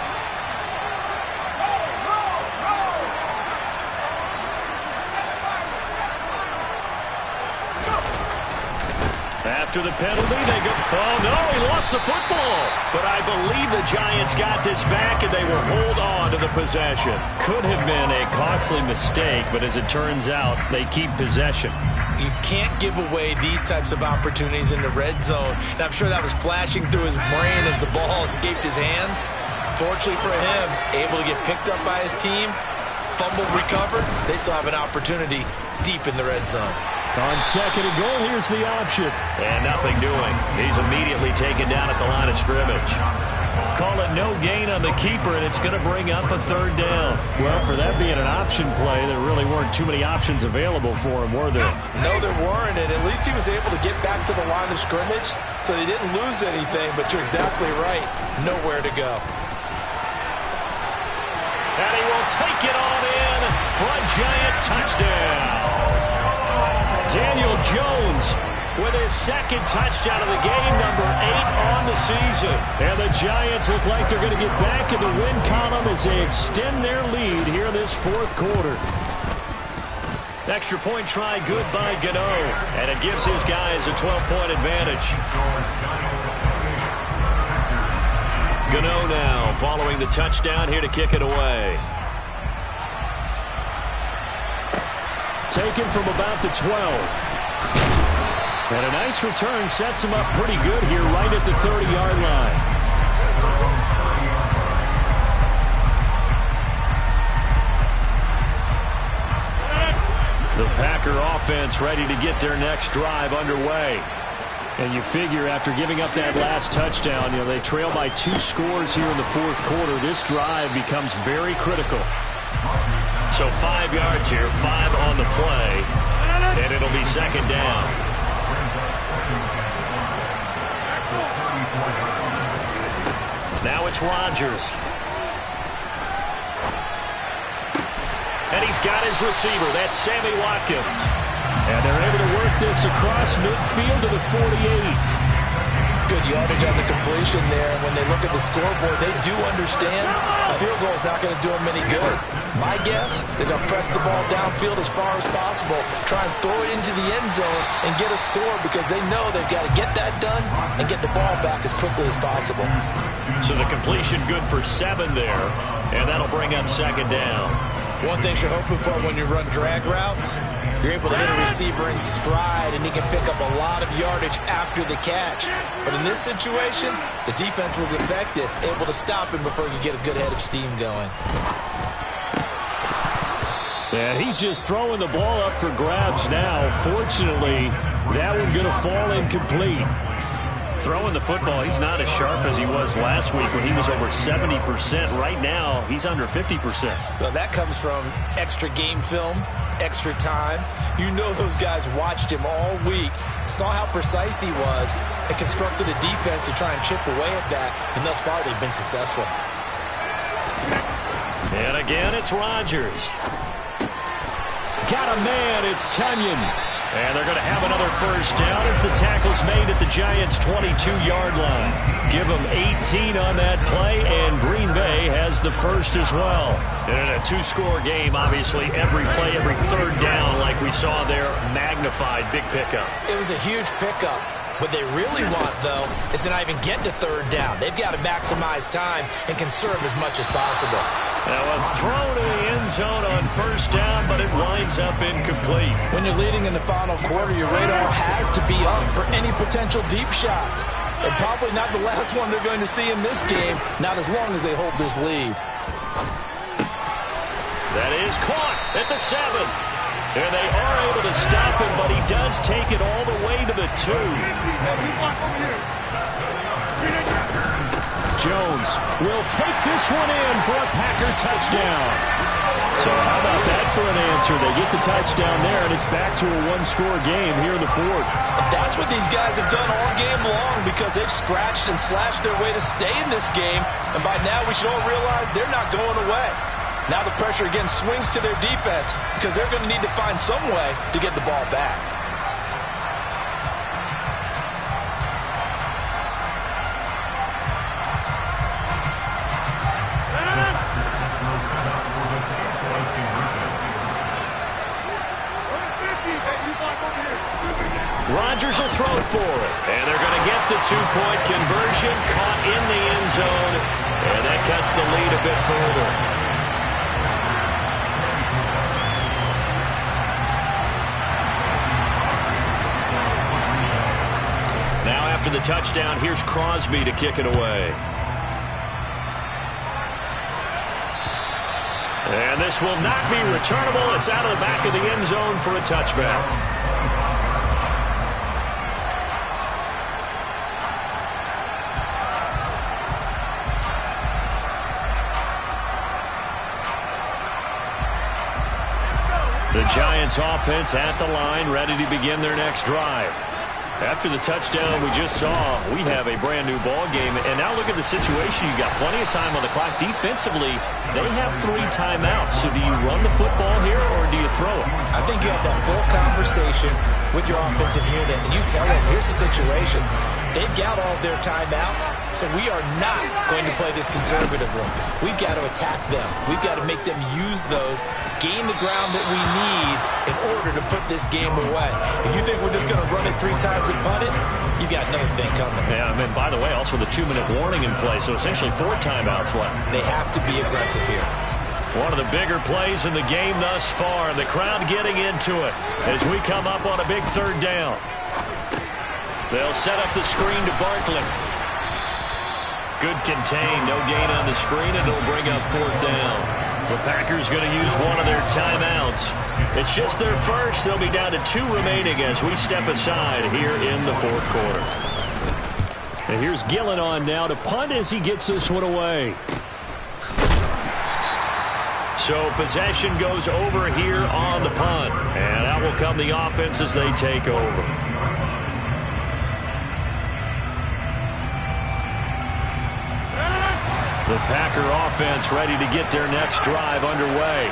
After the penalty, they go, oh no, he lost the football. But I believe the Giants got this back, and they will hold on to the possession. Could have been a costly mistake, but as it turns out, they keep possession. You can't give away these types of opportunities in the red zone. And I'm sure that was flashing through his brain as the ball escaped his hands. Fortunately for him, able to get picked up by his team, fumbled, recovered. They still have an opportunity deep in the red zone. On 2nd and goal, here's the option. And nothing doing. He's immediately taken down at the line of scrimmage. Call it no gain on the keeper, and it's going to bring up a 3rd down. Well, for that being an option play, there really weren't too many options available for him, were there? No, there weren't, and at least he was able to get back to the line of scrimmage, so he didn't lose anything, but you're exactly right. Nowhere to go. And he will take it on in for a Giant touchdown. Daniel Jones with his 2nd touchdown of the game, number 8 on the season. And the Giants look like they're going to get back in the win column as they extend their lead here this 4th quarter. Extra point try good by Gano, and it gives his guys a 12-point advantage. Gano now following the touchdown here to kick it away. Taken from about the 12. And a nice return sets him up pretty good here right at the 30-yard line. The Packer offense ready to get their next drive underway. And you figure after giving up that last touchdown, they trail by 2 scores here in the fourth quarter. This drive becomes very critical. So 5 yards here, 5 on the play, and it'll be second down. Now it's Rodgers. And he's got his receiver. That's Sammy Watkins. And they're able to work this across midfield to the 48. Good yardage on the completion there. When they look at the scoreboard, they do understand a field goal is not going to do them any good. My guess, they're going to press the ball downfield as far as possible, try and throw it into the end zone and get a score because they know they've got to get that done and get the ball back as quickly as possible. So the completion good for 7 there, and that'll bring up second down. One thing you're hoping for when you run drag routes, you're able to hit a receiver in stride, and he can pick up a lot of yardage after the catch. But in this situation, the defense was effective, able to stop him before he could get a good head of steam going. Yeah, he's just throwing the ball up for grabs now. Fortunately, that one's going to fall incomplete. Throwing the football, he's not as sharp as he was last week when he was over 70%. Right now, he's under 50%. Well, that comes from extra game film, extra time. You know those guys watched him all week, saw how precise he was, and constructed a defense to try and chip away at that, and thus far they've been successful. And again, it's Rodgers. Got a man, it's Tunyon. And they're going to have another first down as the tackle's made at the Giants' 22-yard line. Give them 18 on that play, and Green Bay has the first as well. And in a 2-score game, obviously, every play, every third down, like we saw there, magnified, big pickup. It was a huge pickup. What they really want, though, is to not even get to third down. They've got to maximize time and conserve as much as possible. Now a throw to the end zone on first down, but it winds up incomplete. When you're leading in the final quarter, your radar has to be up for any potential deep shots. And probably not the last one they're going to see in this game, not as long as they hold this lead. That is caught at the 7. And they are able to stop him, but he does take it all the way to the 2. Jones will take this one in for a Packer touchdown. So how about that for an answer? They get the touchdown there, and it's back to a 1-score game here in the fourth. That's what these guys have done all game long because they've scratched and slashed their way to stay in this game. And by now we should all realize they're not going away. Now the pressure again swings to their defense because they're going to need to find some way to get the ball back. Rodgers will throw for it. And they're going to get the 2-point conversion, caught in the end zone. And that cuts the lead a bit further. Now after the touchdown, here's Crosby to kick it away. And this will not be returnable. It's out of the back of the end zone for a touchback. The Giants offense at the line, ready to begin their next drive. After the touchdown we just saw, we have a brand-new ball game. And now look at the situation. You got plenty of time on the clock. Defensively, they have 3 timeouts. So do you run the football here or do you throw it? I think you have that full conversation with your offensive unit, and you tell them, here's the situation. They've got all their timeouts, so we are not going to play this conservatively. We've got to attack them. We've got to make them use those, gain the ground that we need in order to put this game away. If you think we're just going to run it 3 times and punt it, you've got another thing coming. Yeah, I mean, by the way, also the 2-minute warning in play, so essentially 4 timeouts left. They have to be aggressive here. One of the bigger plays in the game thus far, and the crowd getting into it as we come up on a big third down. They'll set up the screen to Barkley. Good contain, no gain on the screen, and it'll bring up 4th down. The Packers going to use one of their timeouts. It's just their first. They'll be down to 2 remaining as we step aside here in the fourth quarter. And here's Gillen on now to punt as he gets this one away. So possession goes over here on the punt. And out will come the offense as they take over. The Packer offense ready to get their next drive underway.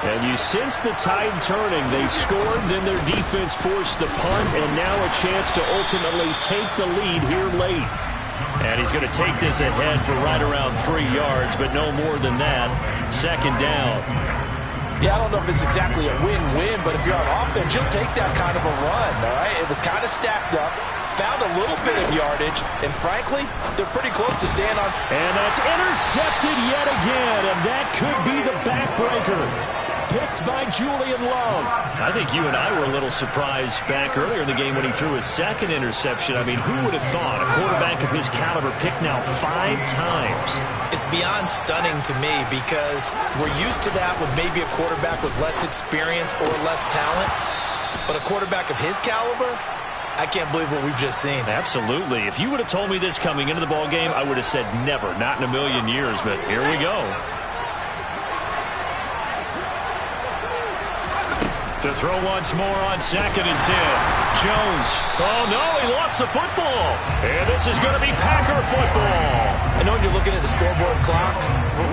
And you sense the tide turning. They scored, then their defense forced the punt, and now a chance to ultimately take the lead here late. And he's going to take this ahead for right around 3 yards, but no more than that. Second down. Yeah, I don't know if it's exactly a win-win, but if you're on offense, you'll take that kind of a run, all right? It was kind of stacked up, found a little bit of yardage, and frankly, they're pretty close to staying on. And that's intercepted yet again, and that could be the backbreaker. Picked by Julian Love. I think you and I were a little surprised back earlier in the game when he threw his second interception. I mean, who would have thought a quarterback of his caliber picked now 5 times? It's beyond stunning to me because we're used to that with maybe a quarterback with less experience or less talent. But a quarterback of his caliber, I can't believe what we've just seen. Absolutely. If you would have told me this coming into the ball game, I would have said never, not in a million years. But here we go. To throw once more on 2nd and 10. Jones. Oh, no, he lost the football. And this is going to be Packer football. I know when you're looking at the scoreboard clock,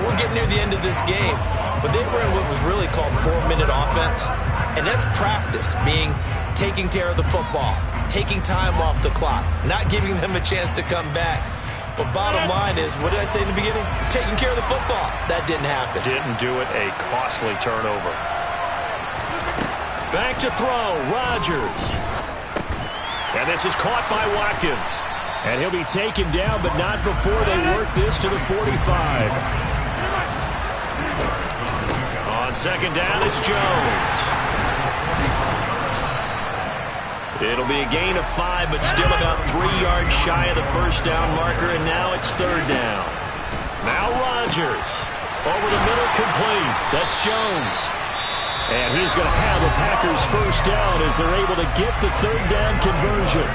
we're getting near the end of this game. But they were in what was really called 4-minute offense. And that's practice, being taking care of the football, taking time off the clock, not giving them a chance to come back. But bottom line is, what did I say in the beginning? Taking care of the football. That didn't happen. Didn't do it. A costly turnover. Back to throw, Rodgers. And this is caught by Watkins. And he'll be taken down, but not before they work this to the 45. On 2nd down, it's Jones. It'll be a gain of 5, but still about 3 yards shy of the first down marker, and now it's 3rd down. Now Rodgers. Over the middle, complete. That's Jones. And he's going to have the Packers first down as they're able to get the 3rd down conversion.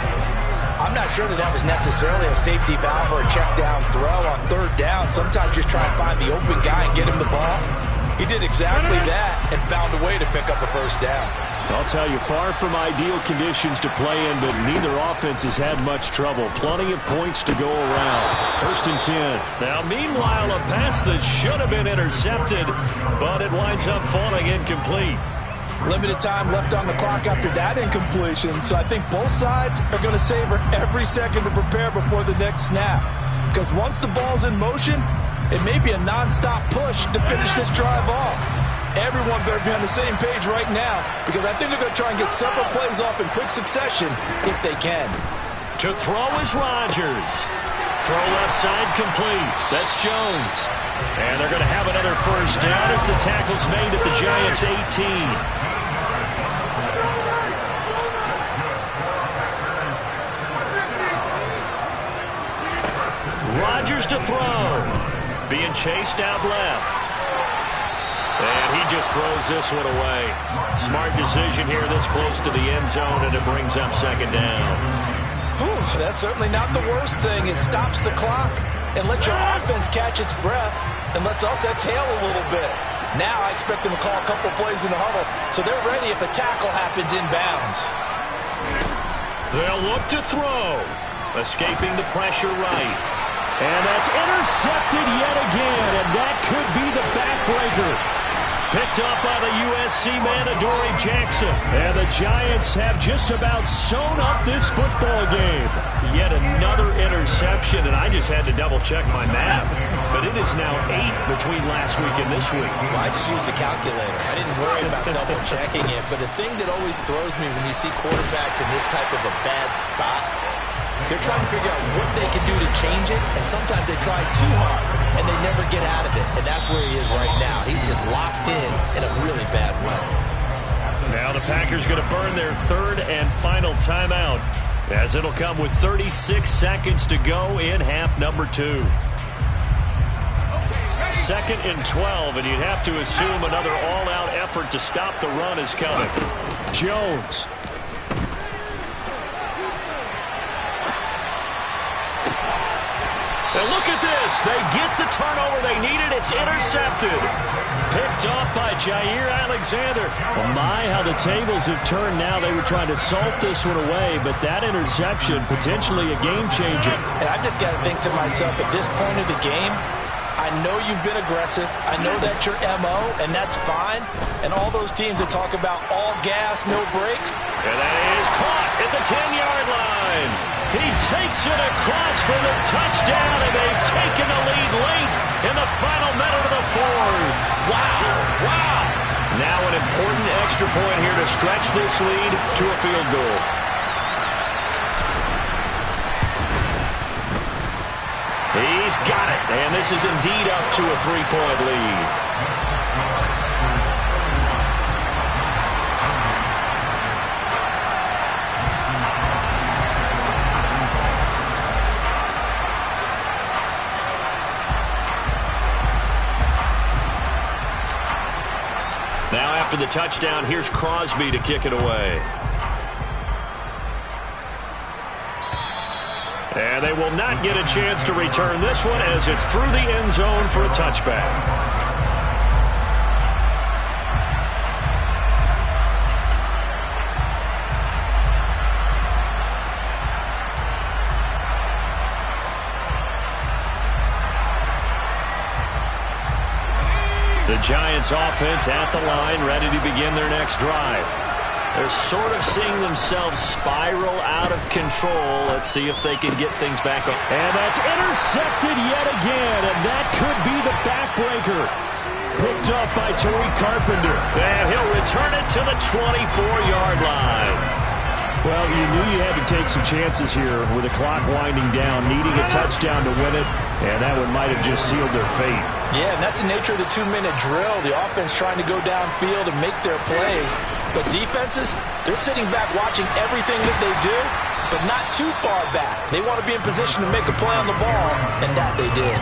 I'm not sure that was necessarily a safety valve or a check down throw on 3rd down. Sometimes just try and find the open guy and get him the ball. He did exactly that and found a way to pick up a first down. I'll tell you, far from ideal conditions to play in, but neither offense has had much trouble. Plenty of points to go around. 1st and 10. Now, meanwhile, a pass that should have been intercepted, but it winds up falling incomplete. Limited time left on the clock after that incompletion, so I think both sides are going to savor every second to prepare before the next snap. Because once the ball's in motion, it may be a nonstop push to finish this drive off. Everyone better be on the same page right now because I think they're going to try and get several plays off in quick succession if they can. To throw is Rodgers. Throw left side complete. That's Jones. And they're going to have another first down as the tackle's made at the Giants' 18. Rodgers to throw. Being chased out left. And he just throws this one away. Smart decision here this close to the end zone, and it brings up 2nd down. Whew, that's certainly not the worst thing. It stops the clock and lets your offense catch its breath and lets us exhale a little bit. Now I expect them to call a couple plays in the huddle so they're ready if a tackle happens inbounds. They'll look to throw. Escaping the pressure right. And that's intercepted yet again, and that could be the backbreaker. Picked up by the USC man, Adoree Jackson. And the Giants have just about sewn up this football game. Yet another interception, and I just had to double-check my math. But it is now 8 between last week and this week. Well, I just used the calculator. I didn't worry about double-checking it. But the thing that always throws me when you see quarterbacks in this type of a bad spot, they're trying to figure out what they can do to change it, and sometimes they try too hard, and they never get out of it. And that's where he is right now. He's just locked in a really bad way. Now the Packers going to burn their 3rd and final timeout, as it'll come with 36 seconds to go in half number 2. 2nd and 12, and you'd have to assume another all-out effort to stop the run is coming. Jones. And look at this. They get the turnover they needed. It's intercepted. Picked off by Jair Alexander. Well, my, how the tables have turned now. They were trying to salt this one away, but that interception, potentially a game changer. And I just got to think to myself, at this point of the game, I know you've been aggressive. I know that's your MO, and that's fine. And all those teams that talk about all gas, no brakes. And that is caught at the 10-yard line. He takes it across for the touchdown, and they've taken the lead late in the final minute of the fourth. Wow, wow. Now an important extra point here to stretch this lead to a field goal. He's got it, and this is indeed up to a 3-point lead. Now after the touchdown, here's Crosby to kick it away. And they will not get a chance to return this one as it's through the end zone for a touchback. The Giants offense at the line, ready to begin their next drive. They're sort of seeing themselves spiral out of control. Let's see if they can get things back up. And that's intercepted yet again, and that could be the backbreaker. Picked up by Tariq Carpenter. And he'll return it to the 24-yard line. Well, you knew you had to take some chances here with the clock winding down, needing a touchdown to win it, and that one might have just sealed their fate. Yeah, and that's the nature of the 2-minute drill. The offense trying to go downfield and make their plays. But defenses, they're sitting back watching everything that they do, but not too far back. They want to be in position to make a play on the ball, and that they did.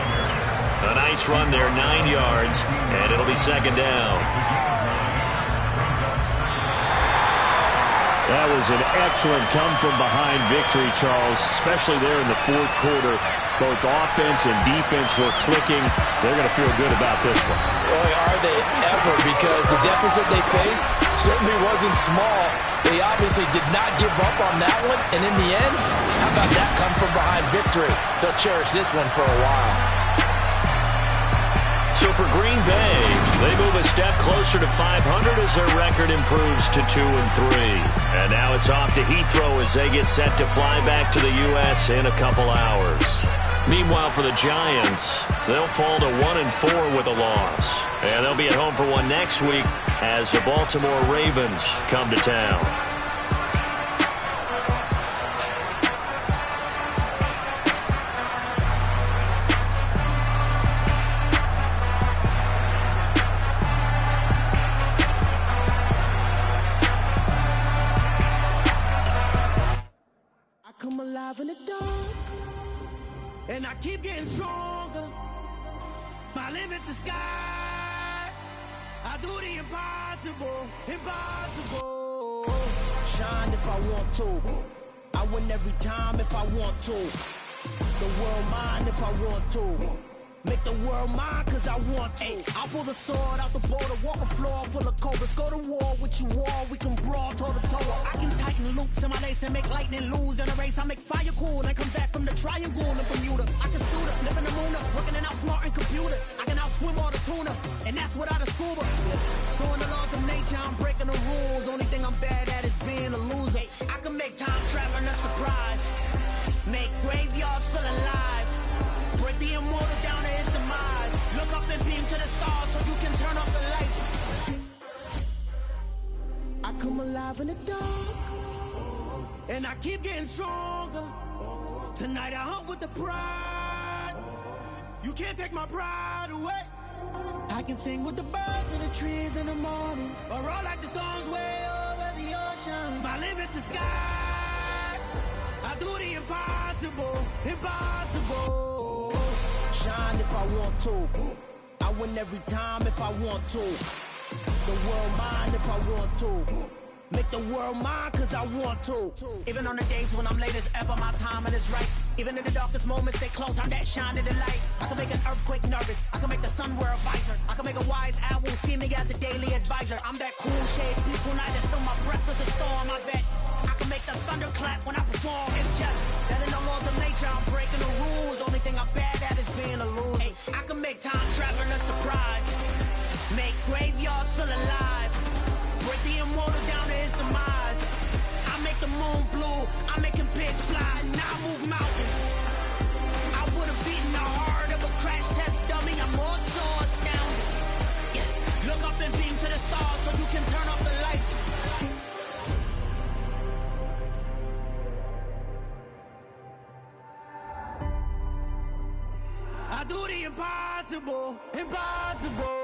A nice run there, 9 yards, and it'll be 2nd down. That was an excellent come-from-behind victory, Charles, especially there in the fourth quarter. Both offense and defense were clicking. They're going to feel good about this one. Boy, are they ever, because the deficit they faced certainly wasn't small. They obviously did not give up on that one, and in the end, how about that come-from-behind victory? They'll cherish this one for a while. So for Green Bay, they move a step closer to 500 as their record improves to 2-3. And now it's off to Heathrow as they get set to fly back to the U.S. in a couple hours. Meanwhile, for the Giants, they'll fall to 1-4 with a loss. And they'll be at home for one next week as the Baltimore Ravens come to town. Come alive in the dark, and I keep getting stronger. My limit's the sky. I do the impossible, impossible. Shine if I want to. I win every time if I want to. The world mine if I want to. Make the world mine cause I want to. I'll pull the sword out the border, walk a floor full of cobras. Go to war with you all, we can brawl toe to toe. I can tighten loops in my lace and make lightning lose in a race. I make fire cool and come back from the triangle in Bermuda. I can suit up, live in the moon up, working and outsmarting computers. I can outswim all the tuna, and that's without a scuba. So in the laws of nature, I'm breaking the rules. Only thing I'm bad at is being a loser. I can make time traveling a surprise. Make graveyards feel alive. Break the immortal down to his demise. Look up and beam to the stars so you can turn off the lights. I come alive in the dark, and I keep getting stronger. Tonight I hunt with the pride. You can't take my pride away. I can sing with the birds and the trees in the morning, or roll like the storms way over the ocean. My limit's the sky. I do the impossible, impossible. Shine if I want to. I win every time if I want to. The world mine if I want to. Make the world mine cause I want to. Even on the days when I'm late as ever, my timing is right. Even in the darkest moments, stay close, I'm that shining the light. I can make an earthquake nervous, I can make the sun wear a visor. I can make a wise owl see me as a daily advisor. I'm that cool shade, peaceful night, and still my breath is a storm, I bet. I can make the thunder clap when I perform. It's just that in the laws of nature, I'm breaking the rules. Only thing I'm bad at is being a loser. Hey, I can make time travel a surprise. Make graveyards feel alive. Break the immortal down to his demise. I make the moon blue, I'm making pigs fly, and I move mountains. I would've beaten the heart of a crash test dummy, I'm more so astounded. Yeah, look up and beam to the stars so you can turn off the lights. I do the impossible, impossible.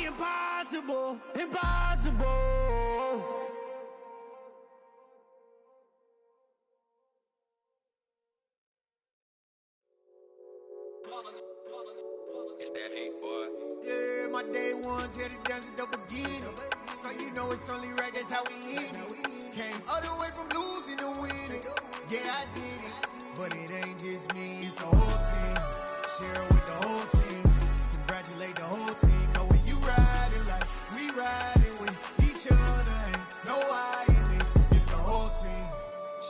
Impossible, impossible. It's that hate, boy. Yeah, my day ones here to dance at the beginning. So you know it's only right, that's how we end it. Came all the way from losing to winning. Yeah, I did it. But it ain't just me, it's the whole team. Share it with the whole team. Congratulate the whole team. Cause when you riding like we riding with each other, ain't no I in this. It's the whole team.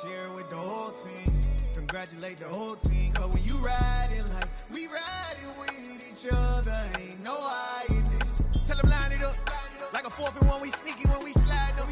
Share it with the whole team. Congratulate the whole team. Cause when you riding like we riding with each other, ain't no I in this. Tell them line it up. Like a 4th and 1, we sneaky when we slide them.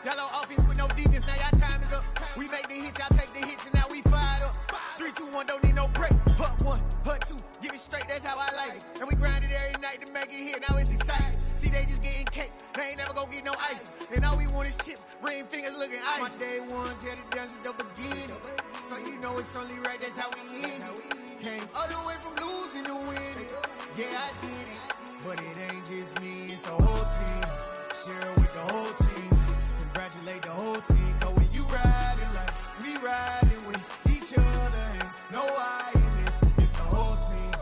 Yellow offense with no defense, now y'all time is up. We make the hits, y'all take the hits, and now we fired up. 3, 2, 1, don't need no break. Hut 1, hut 2, give it straight, that's how I like it. And we grind it every night to make it hit, now it's exciting. See, they just getting cake, they ain't never gonna get no ice. And all we want is chips, ring fingers looking ice. My day ones here to dance at the beginning. So you know it's only right, that's how we end it. Came all the way from losing to winning. Yeah, I did it. But it ain't just me, it's the whole team. Share it with the whole team. Congratulate the whole team. Cause when you riding like we riding with each other, ain't no I in this. It's the whole team.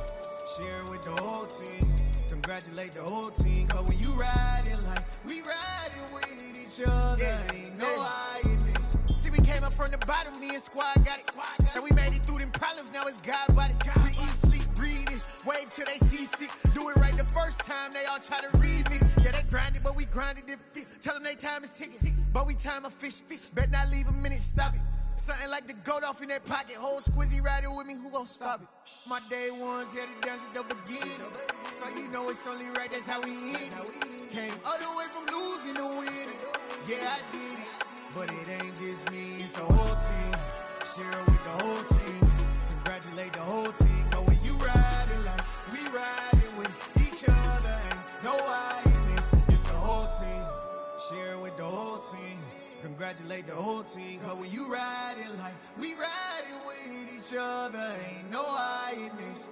Share it with the whole team. Congratulate the whole team. Cause when you riding like we riding with each other, ain't no I in this. See, we came up from the bottom, me and squad got it. And we made it through them problems, now it's God body. We eat, sleep, breathe this, wave till they seasick. Do it right the first time, they all try to remix. Yeah, they grinded, but we grinded different. Tell them they time is ticking, but we time a fish. Bet not leave a minute, stop it. Something like the goat off in their pocket. Whole squizzy riding with me, who gon' stop it? My day ones here to dance at the beginning. So you know it's only right, that's how we end it. Came all the way from losing to winning. Yeah, I did it. But it ain't just me, it's the whole team. Share it with the whole team. Congratulate the whole team. Cause when you riding like we riding with each other, ain't no I in this. It's the whole team. Share it with the whole team. Congratulate the whole team. Cause when you riding like we riding with each other, ain't no I in this.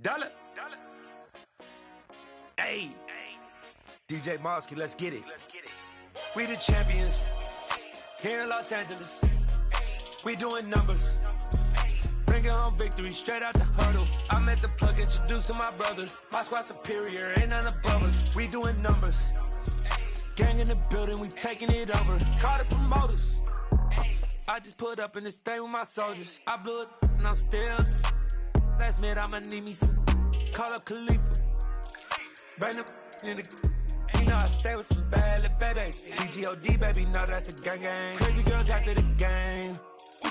Dollar. Hey. DJ Mosky, let's get it. We the champions here in Los Angeles. We doing numbers. Bringing home victory straight out the huddle. I'm at the plug, introduced to my brothers. My squad superior, ain't none above us. We doing numbers. Gang in the building, we taking it over. Call the promoters. I just put up in this thing with my soldiers. I blew it and I'm still. Last minute, I'ma need me some. Call up Khalifa. Bring the in the. You know I stay with some bad little baby. TGOD, baby, know that's a gang gang. Crazy girls after the game. We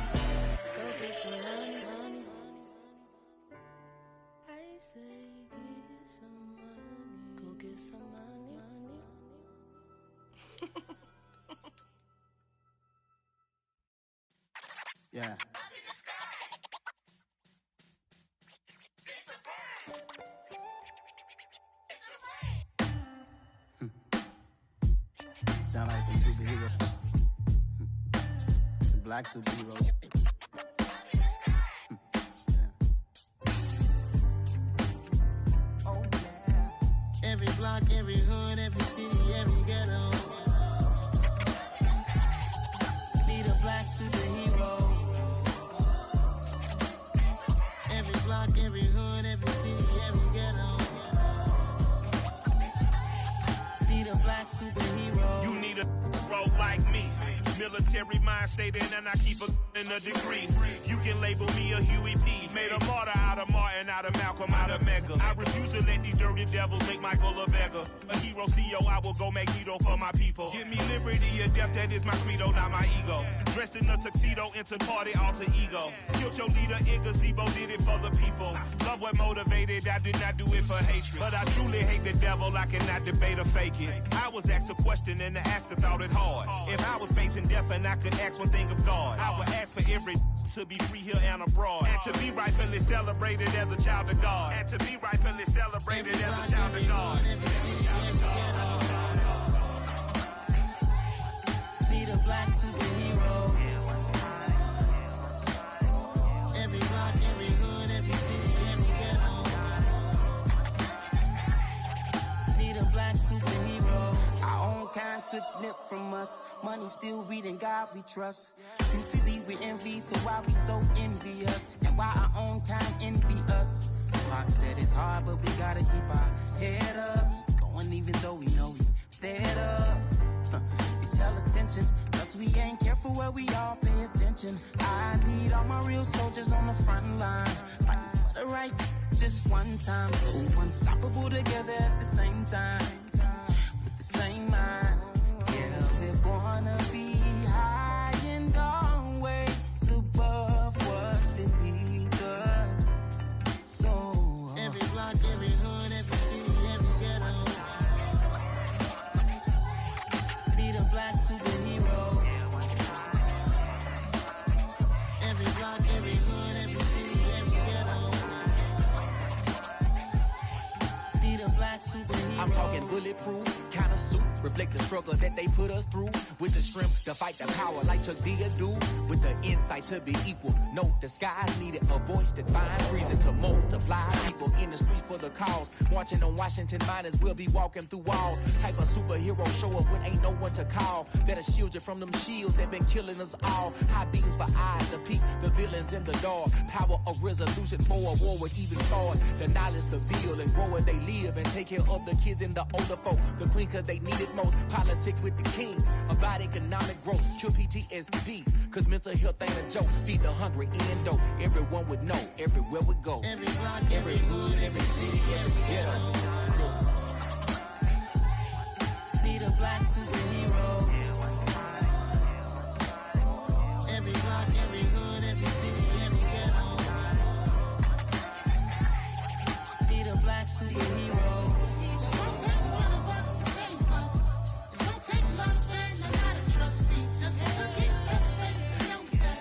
Yeah. Sound like some superheroes. Some black superheroes. Oh, yeah. Every block, every hood, every city, every ghetto. Need a black superhero. Every block, every hood, every city, every ghetto. Need a black superhero. You need a bro like me. Military mind stated, and I keep in a degree. You can label me a Huey P. Made a martyr out of Martin, out of Malcolm, out of Mega. I refuse to let these dirty devils make Michael a beggar. A hero CEO, I will go Magneto for my people. Give me liberty or death, that is my credo, not my ego. Dressed in a tuxedo, into party, alter ego. Killed your leader in gazebo, did it for the people. Love what motivated, I did not do it for hatred. But I truly hate the devil, I cannot debate or fake it. I was asked a question and the asker thought it hard. If I was facing death and I could ask one thing of God, I would ask for every to be free here and abroad. And to be rightfully celebrated as a child of God. And to be rightfully celebrated as a child of God. Need a black superhero. Every block, every hood, every city, every ghetto. Need a black superhero. Our own kind took nip from us. Money still reading God we trust. Truthfully we envy, so why we so envious? And why our own kind envy us? Pac said it's hard, but we gotta keep our head up. Going even though we know we fed up. It's hella tension, cause we ain't careful where we all pay attention. I need all my real soldiers on the front line, fighting for the right just one time. So unstoppable together at the same time, with the same mind. Yeah, we're gonna be high and always above what's beneath us. So every block, every hood, every city, every ghetto. Need a black superhero. Every block, every hood, every city, every ghetto. Need a black superhero. I'm talking bulletproof, kind of suit, reflect the struggle that they put us through. With the strength to fight the power like Chuck D do. With the insight to be equal. Note the skies needed a voice that finds reason to multiply. People in the streets for the cause. Marching on Washington miners will be walking through walls. Type of superhero show up when ain't no one to call. That'll shield you from them shields that been killing us all. High beams for eyes to peek the villains in the dark. Power of resolution for a war would even start. The knowledge to build and grow where they live and take care of the kids and the older folk. The queen cause they need it most. Politic with the kings. About economic growth. Cure PTSD. Cause mental health ain't a joke. Feed the hungry and dope. Everyone would know. Everywhere we go. Every block, every hood, every city, every ghetto. Need a black superhero. Every block, every hood, every city, every ghetto. Need a black superhero. It's gonna take one of us to save us. It's gonna take love and a lot of trust. We just got to get that faith and know that.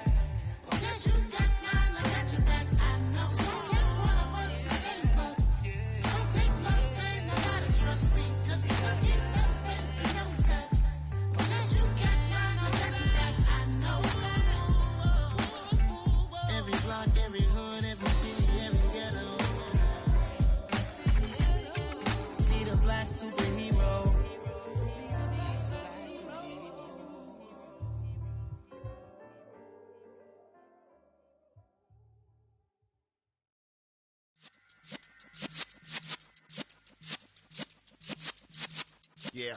Because you got mine, I got your back. I know. It's gonna take one of us to save us. It's gonna take love and a lot of trust. We just got to get that faith and know that. Because you got mine, I got your back. I know. Every block, every hood, every city, every ghetto. Need a black superhero. Yeah.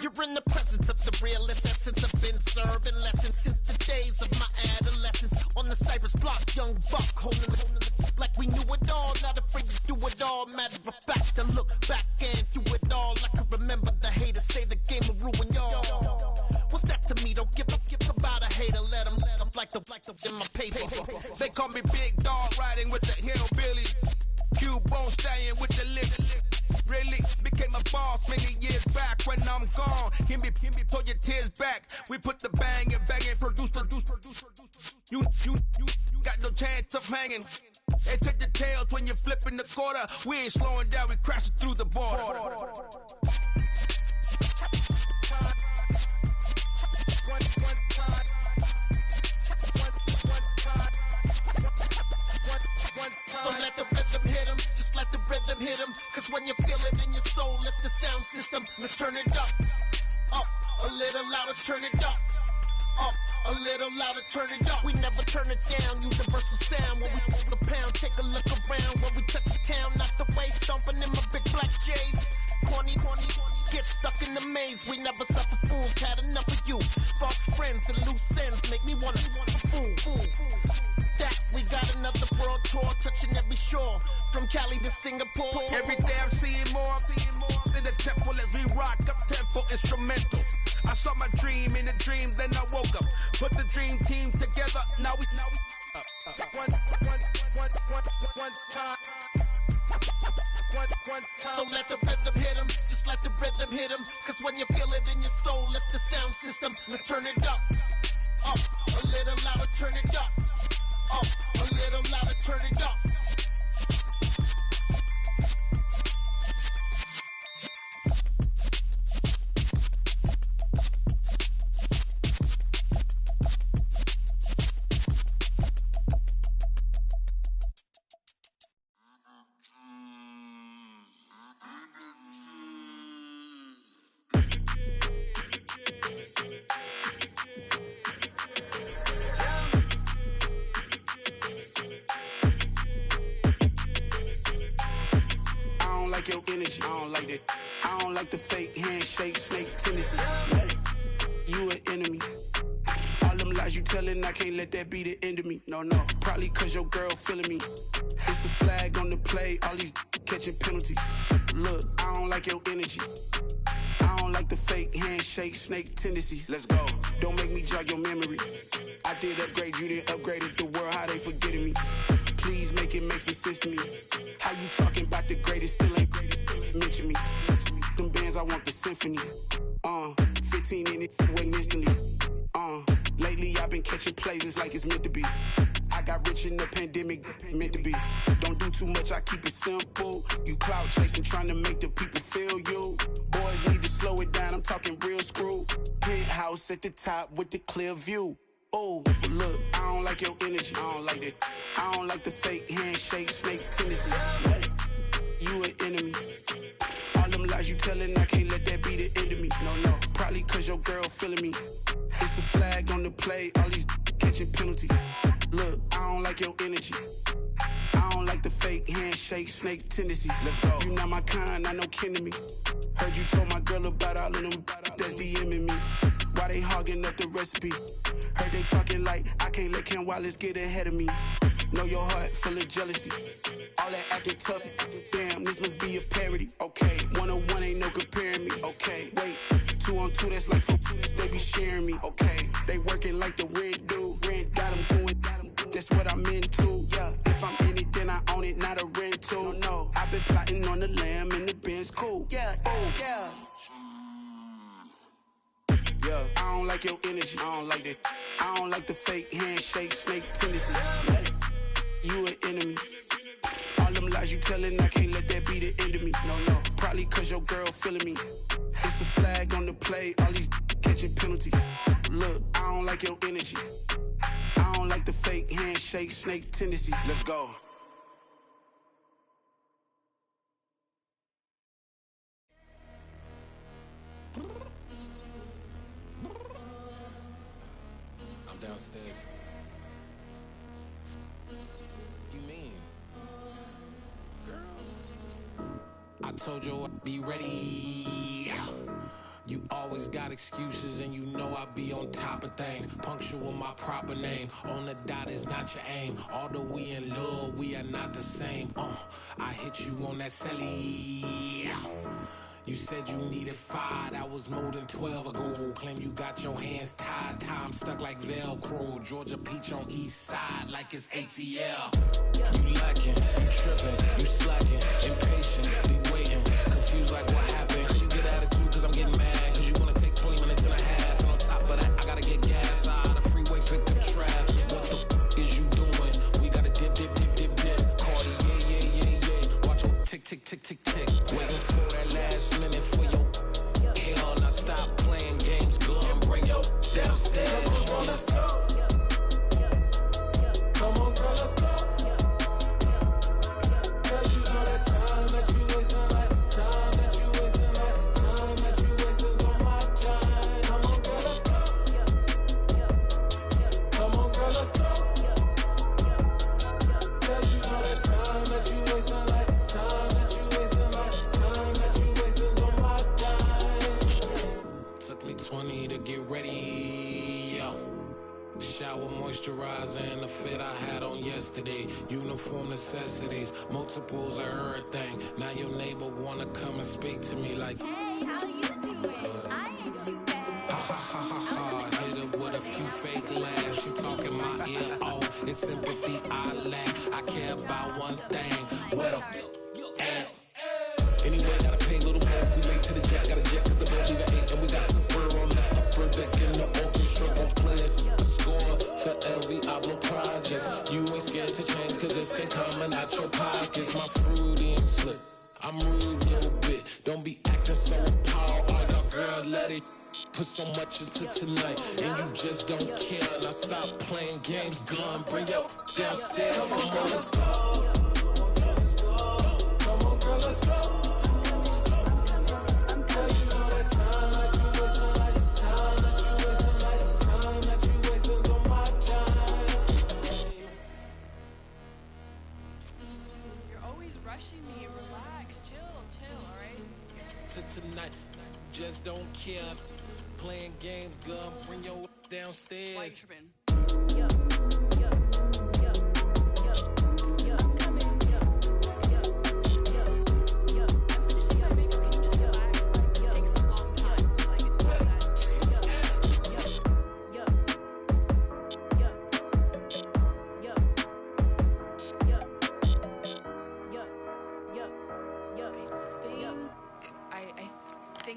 You're in the presence of the realest essence. I've been serving lessons since the days of my adolescence. On the Cypress block, young buck holding it like we knew it all. Not afraid to do it all. Matter of fact, to look back and do it all. I can remember the haters say the game will ruin y'all. What's that to me? Don't give about a hater. Let them like the in my paper. They call me Big Dog, riding with the hillbilly. Cube bone stallion with the lip. really became a boss many years back. When I'm gone, can be pull your tears back. We put the bang and produce. You got no chance of hanging. They take the tails when you're flipping the quarter. We ain't slowing down, we crashing through the border. So let the rhythm hit him, just let the rhythm hit him. Cause when you feel it in your soul, lift the sound system. Now turn it up, a little louder, turn it up. A little louder, turn it up. We never turn it down, universal sound. When we move the pound, take a look around. When we touch the town, knock the way, stomping in my big black J's. Corny, get stuck in the maze. We never suffer fools, had enough of you. False friends and loose ends make me wanna fool. That we got another world tour, touching every shore, from Cali to Singapore. Every day I'm seeing more in the temple as we rock up tempo instrumentals. I saw my dream in a dream, then I woke up. Put the dream team together, now we one time. So let the rhythm hit him, just let the rhythm hit him. Cause when you feel it in your soul, lift the sound system. Now turn it up, a little louder, turn it up. A little louder, turn it up. Your energy, I don't like that. I don't like the fake handshake, snake tendency. You an enemy. All them lies you telling, I can't let that be the end of me. No, probably cause your girl feeling me. It's a flag on the play, all these catching penalties. Look, I don't like your energy. I don't like the fake handshake, snake tendency. Let's go. Don't make me jog your memory. I did upgrade, you didn't upgrade it. The world, how they forgetting me. Please make it make some sense to me. How you talking about the greatest, still ain't greatest, mention me. Them bands, I want the symphony. 15 in it, went instantly. Lately I've been catching plays, it's like it's meant to be. I got rich in the pandemic, meant to be. Don't do too much, I keep it simple. You cloud chasing, trying to make the people feel you. Boys need to slow it down, I'm talking real screw. Penthouse at the top with the clear view. Oh, look, I don't like your energy. I don't like that. I don't like the fake handshake, snake tendency. You an enemy. All them lies you telling, I can't let that be the end of me. No, probably cause your girl feeling me. It's a flag on the play, all these catching penalties. Look, I don't like your energy. I don't like the fake handshake, snake tendency. Let's go. You not my kind, I know kin to me. Heard you told my girl about all of them that's DMing me. Why they hogging up the recipe? Heard they talking like I can't let Ken Wallace get ahead of me. Know your heart full of jealousy. All that acting tough, damn, this must be a parody. Okay, 1-on-1 ain't no comparing me. Okay, wait, 2-on-2, that's like 4, they be sharing me. Okay, they working like the rent do. Rent got them going, that's what I'm into. Yeah, if I'm in it, then I own it, not a rental. No, I've been plotting on the lamb and the Benz cool. Yeah, oh, yeah. Yeah, I don't like your energy. I don't like that. I don't like the fake handshake, snake tendency. You an enemy. All them lies you telling, I can't let that be the end of me. No, probably cause your girl feeling me. It's a flag on the play, all these catching penalties. Look, I don't like your energy. I don't like the fake handshake, snake tendency. Let's go. Downstairs. You mean? Girl, I told you I'd be ready. You always got excuses and you know I be on top of things. Punctual my proper name. On the dot is not your aim. Although we in love, we are not the same. I hit you on that celly. You said you needed 5, that was more than 12 ago. Claim you got your hands tied, time stuck like Velcro. Georgia Peach on east side like it's ATL. You lacking, you tripping, you slacking, impatient, be waiting, like what happened? How you get attitude cause I'm getting mad? Cause you wanna take 20 minutes and a half. And on top of that, I gotta get gas out the freeway, pick up traffic. What the is you doing? We gotta dip. Cardi, yeah. Watch your tick. Waiting for that last minute for your hell. Now stop playing games, go and bring your downstairs. Come on, girl, let's go. Come on, girl, let's go. Cause you know that time that you wasting, like time that you wasting, like time that you wasting on my time. Come on, girl, let's go. Come on, girl, let's go. Cause you know that time that you wasting, like time that you wasting, like time that you wasting on my time. Took me 20 to get ready, yo. Shower, moisturizer, and the fit I had on yesterday. Uniform necessities, multiples of everything. Now your neighbor wanna come and speak to me like, hey, how you doing? I ain't too bad. Ha. Hit her with a few fake laughs. She talking my ear off. It's sympathy I lack. I care about one thing. Well, anyway, gotta pay a little more if we late to the jet. Got a jet cause the bill leave at 8. And we got some fur on the upper deck in the orchestra. Gon' play it. Score for every album project. You ain't scared to change cause this ain't coming out your pockets. My fruity and slip. I'm rude a little bit. Don't be acting so empowered. All y'all girl, let it put so much into tonight. And you just don't care. Now stop playing games. Gun, bring your downstairs. Come on, girl, let's go. Come on, girl, let's go. Tonight, just don't care. Playing games, girl, bring your downstairs.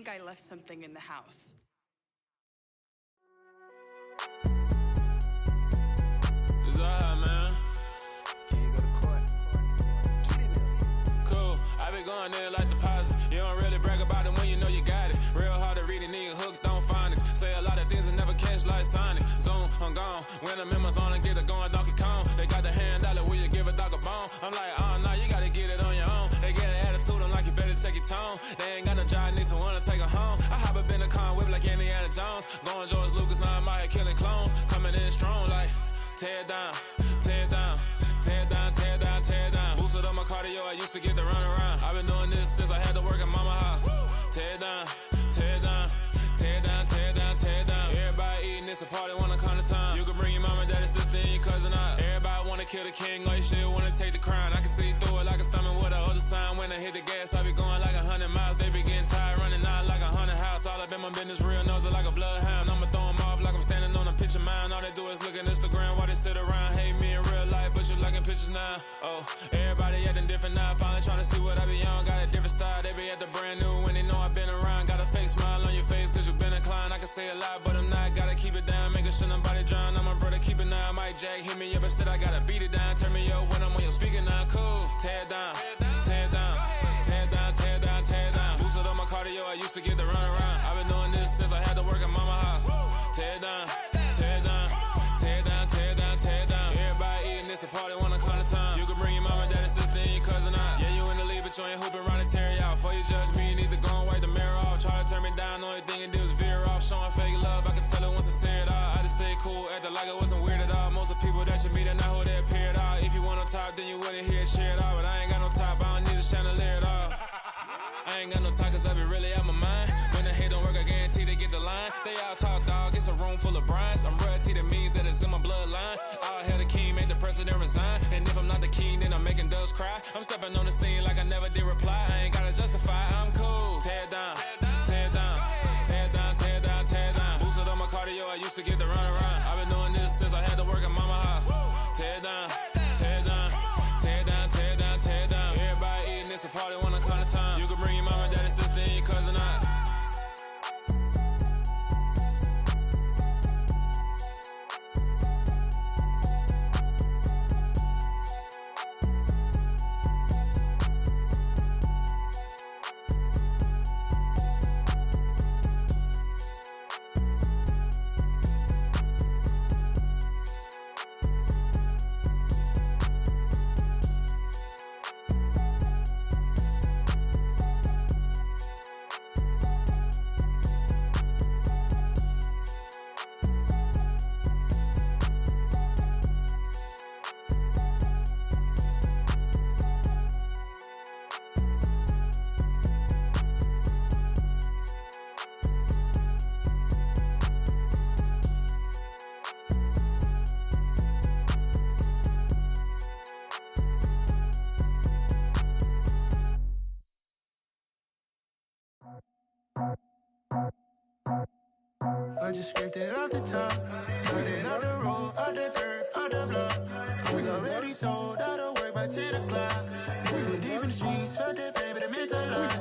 I left something in the house. It's alright, man. Cool. I been going there like deposit. You don't really brag about it when you know you got it. Real hard to read it, nigga hooked on phonics. Say a lot of things and never catch like Sonic. Zoom, I'm gone. When the members on and get it going Donkey Kong. They got the hand dollar, will you give a dog a bone? I'm like, oh no, you gotta get it on your own. They get an attitude, I'm like, you better check your tone. They ain't got no job, need someone to take her home. I hop up in the car, whip like Indiana Jones. Going George Lucas, now I'm out here killing clones. Coming in strong like, tear down, tear down, tear down, tear down, tear down. Boosted up my cardio, I used to get to run around. I've been doing this since I had to work at mama house. Tear down, tear down, tear down, tear down, tear down. Everybody eating, it's a party, wanna come to time. You can bring your mama, daddy, sister, and your cousin out. Everybody wanna kill the king, like shit, wanna take the crown. I can see through it like a stomach with a other sign. When I hit the gas, I be going like 100 miles. They be getting tired, running out like 100 house. All up in my business, real nose like a bloodhound. I'ma throw them off like I'm standing on a picture mound. All they do is look at Instagram while they sit around. Hate me in real life, but you liking pictures now. Oh, everybody acting different now. Finally trying to see what I be on. Got a different style, they be at the brand new when they know I've been around. Got a fake smile on your face cause you been inclined. I can say a lot, but I'm not. Gotta keep it down, making sure nobody drown. I'm my brother, keep it now. Mike Jack hit me up and said I gotta beat it down. Turn me up when I'm on your speaker now. Cool, tear down, tear down, tear down, tear down, tear down. Boosted up my cardio, I used to get to run around. I've been doing this since I had to work at mama house. Tear down, tear down, tear down, tear down, tear down. Everybody eating, it's a party, wanna come to time. You can bring your mama, daddy, sister, and your cousin out. Yeah, you in the lead, but you ain't hooping around and tear you out. Before you judge me, you need to go and wipe the mirror off. Try to turn me down, the only thing you did was veer off. Showing fake love, I can tell it once I say it all. I just stay cool, acting like it wasn't weird at all. Most of the people that you meet are not who they appear at all. If you want on top, then you wouldn't hear it cheer at all. But I ain't got no top, I don't need a chandelier at all. I ain't got no time cause I be really out my mind. When the hate don't work, I guarantee they get the line. They all talk dog, it's a room full of brines. I'm royalty, that means that it's in my bloodline. All hell the king, made the president resign. And if I'm not the king, then I'm making doves cry. I'm stepping on the scene like I never did reply. I ain't gotta justify, I'm cool. Tear down, tear down, tear down, tear down, tear down. Boosted up my cardio, I used to get to run around. I've been doing this since I had to work at mama house. Tear down, tear down, tear down, tear down, tear down. Everybody eating, it's a party, wanna come to time. You can bring your mama, daddy, sister, I just scraped it off the top, got it out the road, out the turf, out the block. I was already sold out of work by 10 o'clock. Too deep in the streets, felt that pain, but it meant a lot.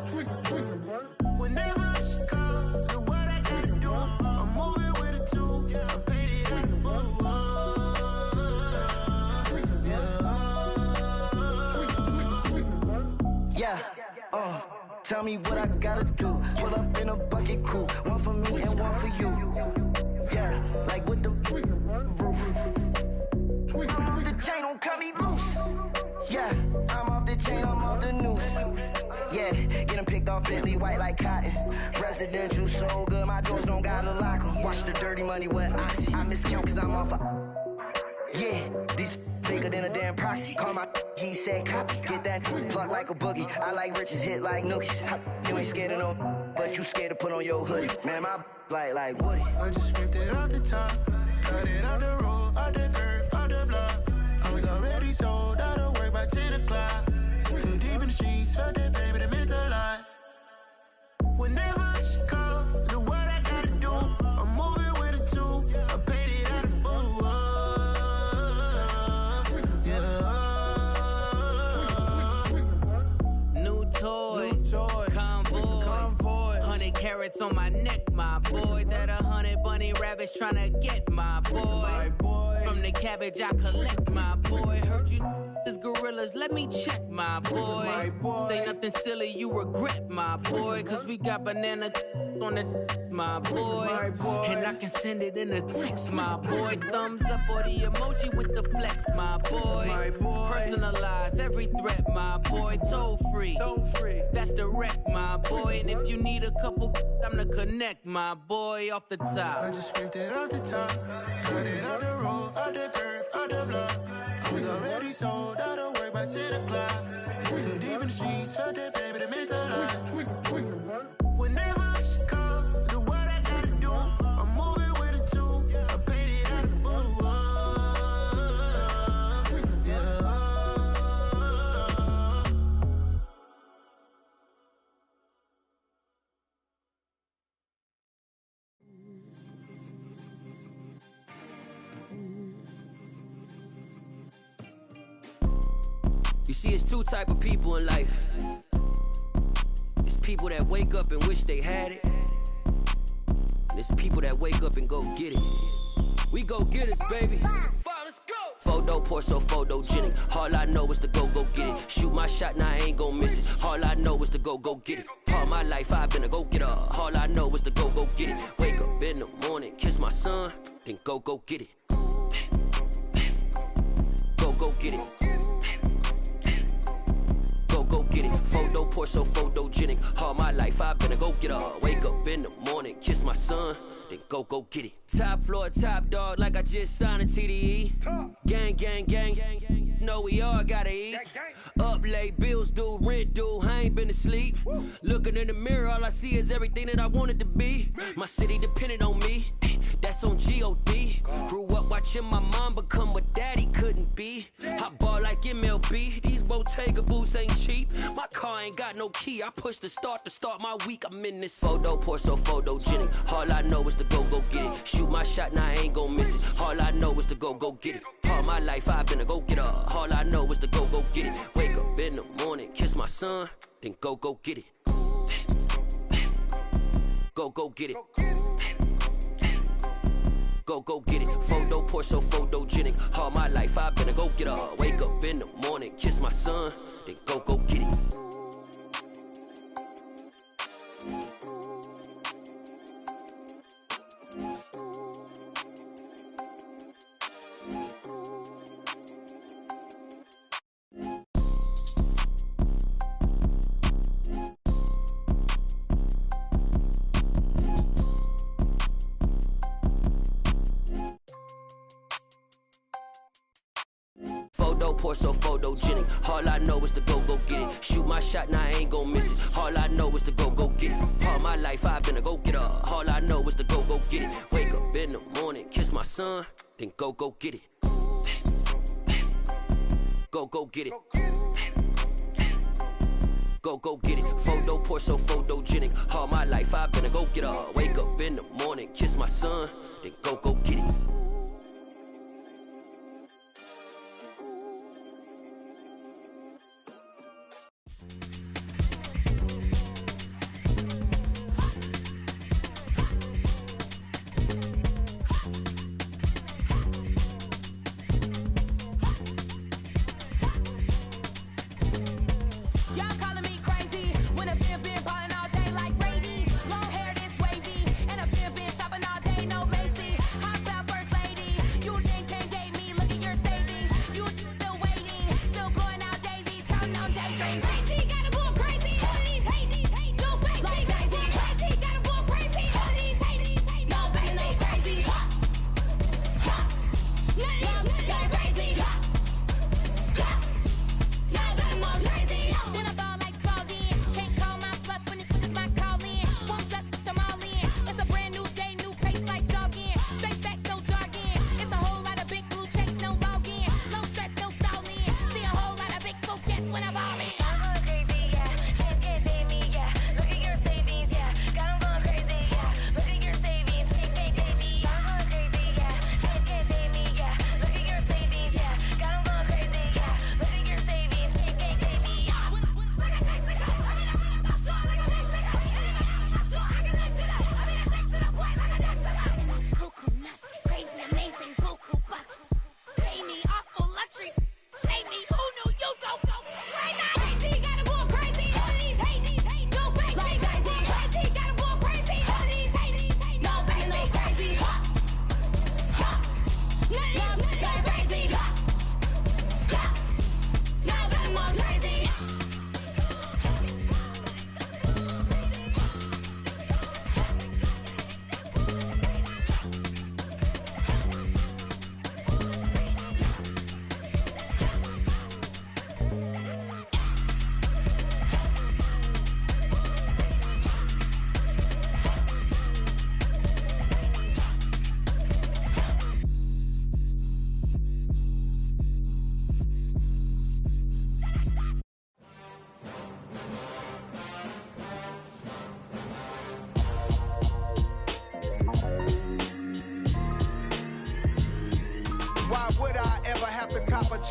Whenever she calls, do what I gotta do. I'm moving with a two, I paid it out the full. Yeah, tell me what I gotta do. Pull up in a bucket crew, one for me and one for you. Yeah, like with the roof. I'm off the chain, don't cut me loose. Yeah, I'm off the chain, I'm off the noose. Yeah, getting picked off Bentley, white like cotton. Residential so good, my doors don't gotta lock 'em. Watch the dirty money with oxy. I miscount cause I'm off yeah, these bigger than a damn proxy. Call my he said copy. Get that plug like a boogie. I like riches, hit like nookies. You ain't scared of no, but you scared to put on your hoodie. Man, my like Woody. I just scraped it off the top, got it out the road, out the turf, out the block. I was already sold out of work by 10 o'clock. Too deep in the streets, felt that pain, but it meant a lot. Whenever she calls, do what I gotta do. I'm moving with a two, I paid it out of full. Toy, convoy, 100 carats on my neck, my boy. That 100 bunny rabbits tryna get my boy. From the cabbage I collect, my boy. Heard you is gorillas, let me check, my boy. Say nothing silly, you regret, my boy. Cause we got banana on the my boy. And I can send it in a text, my boy. Thumbs up or the emoji with the flex, my boy. Personalize every threat, my boy. Toll free. That's direct, my boy. And if you need a couple, I'm the connect, my boy. Off the top. I just scraped it off the top, got it out the road, out the turf, out the block. I was already sold out of work by 10 o'clock. Too deep in the streets, felt that pain, but it meant a lot. Whenever she calls, do what I gotta do. I'm moving with a two, I paid it out of full. You see, it's two type of people in life. It's people that wake up and wish they had it. And it's people that wake up and go get it. We go get it, baby. Photo pour so photogenic. All I know is to go get it. Shoot my shot, now I ain't gon' miss it. All I know is to go get it. All my life I've been a go-getter. All I know is to go get it. Wake up in the morning, kiss my son, then go get it. Go get it. Go get it. Photo pour so photogenic. All my life I've been a go-getter. Wake up in the morning, kiss my son, then go get it. Top floor, top dog, like I just signed a TDE. Gang. Know we all gotta eat. Up late, bills due, rent due, I ain't been asleep. Looking in the mirror, all I see is everything that I wanted to be. My city depended on me, that's on G.O.D. Grew up watching my mom become what daddy couldn't be. I ball like MLB, these Bottega boots ain't cheap. My car ain't got no key, I push the start to start my week. I'm in this photo pour so photogenic. All I know is to go get it. Shoot my shot, now I ain't gon' miss it. All I know is to go get it. All my life I've been a go-getter. All I know is to go get it. Wake up in the morning, kiss my son, then go get it. Go get it. Go get it. Photo pour so photogenic. All my life I've been a go-getter. Wake up in the morning, kiss my son, then go get it. Photo pour so photogenic. All I know is to go get it. Shoot my shot, now I ain't gon' miss it. All I know is to go get it. All my life I've been a go-getter. All I know is to go get it. Wake up in the morning, kiss my son, then go get it. Go get it. Go get it. Photo photo, Porsche so photogenic. All my life I've been a go-getter. Wake up in the morning, kiss my son, then go get it.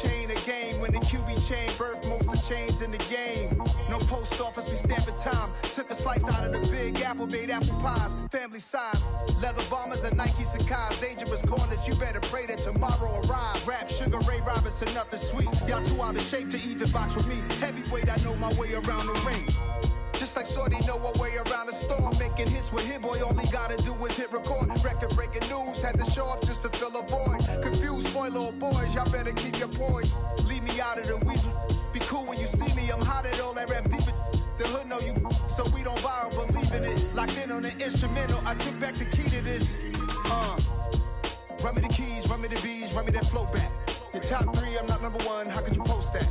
Chain a game when the QB chain birthed most of chains in the game. No post office, we stamping time. Took a slice out of the big apple, made apple pies. Family size, leather bombers and Nike Sacai's. Dangerous corners, you better pray that tomorrow arrives. Rap, Sugar Ray Robinson, nothing sweet. Y'all too out of shape to even box with me. Heavyweight, I know my way around the ring. Just like Shorty know her way around the storm. Making hits with Hit Boy, all he gotta do is hit record. Record-breaking news, had to show up just to fill a void. Confused, spoiled little boys, y'all better keep your poise. Leave me out of the weasel. Be cool when you see me, I'm hot at all that rap deep. The hood know you, so we don't borrow, believe in it. Locked in on the instrumental, I took back the key to this. Run me the keys, run me the bees, run me that flow back. Your top three, I'm not number one, how could you post that?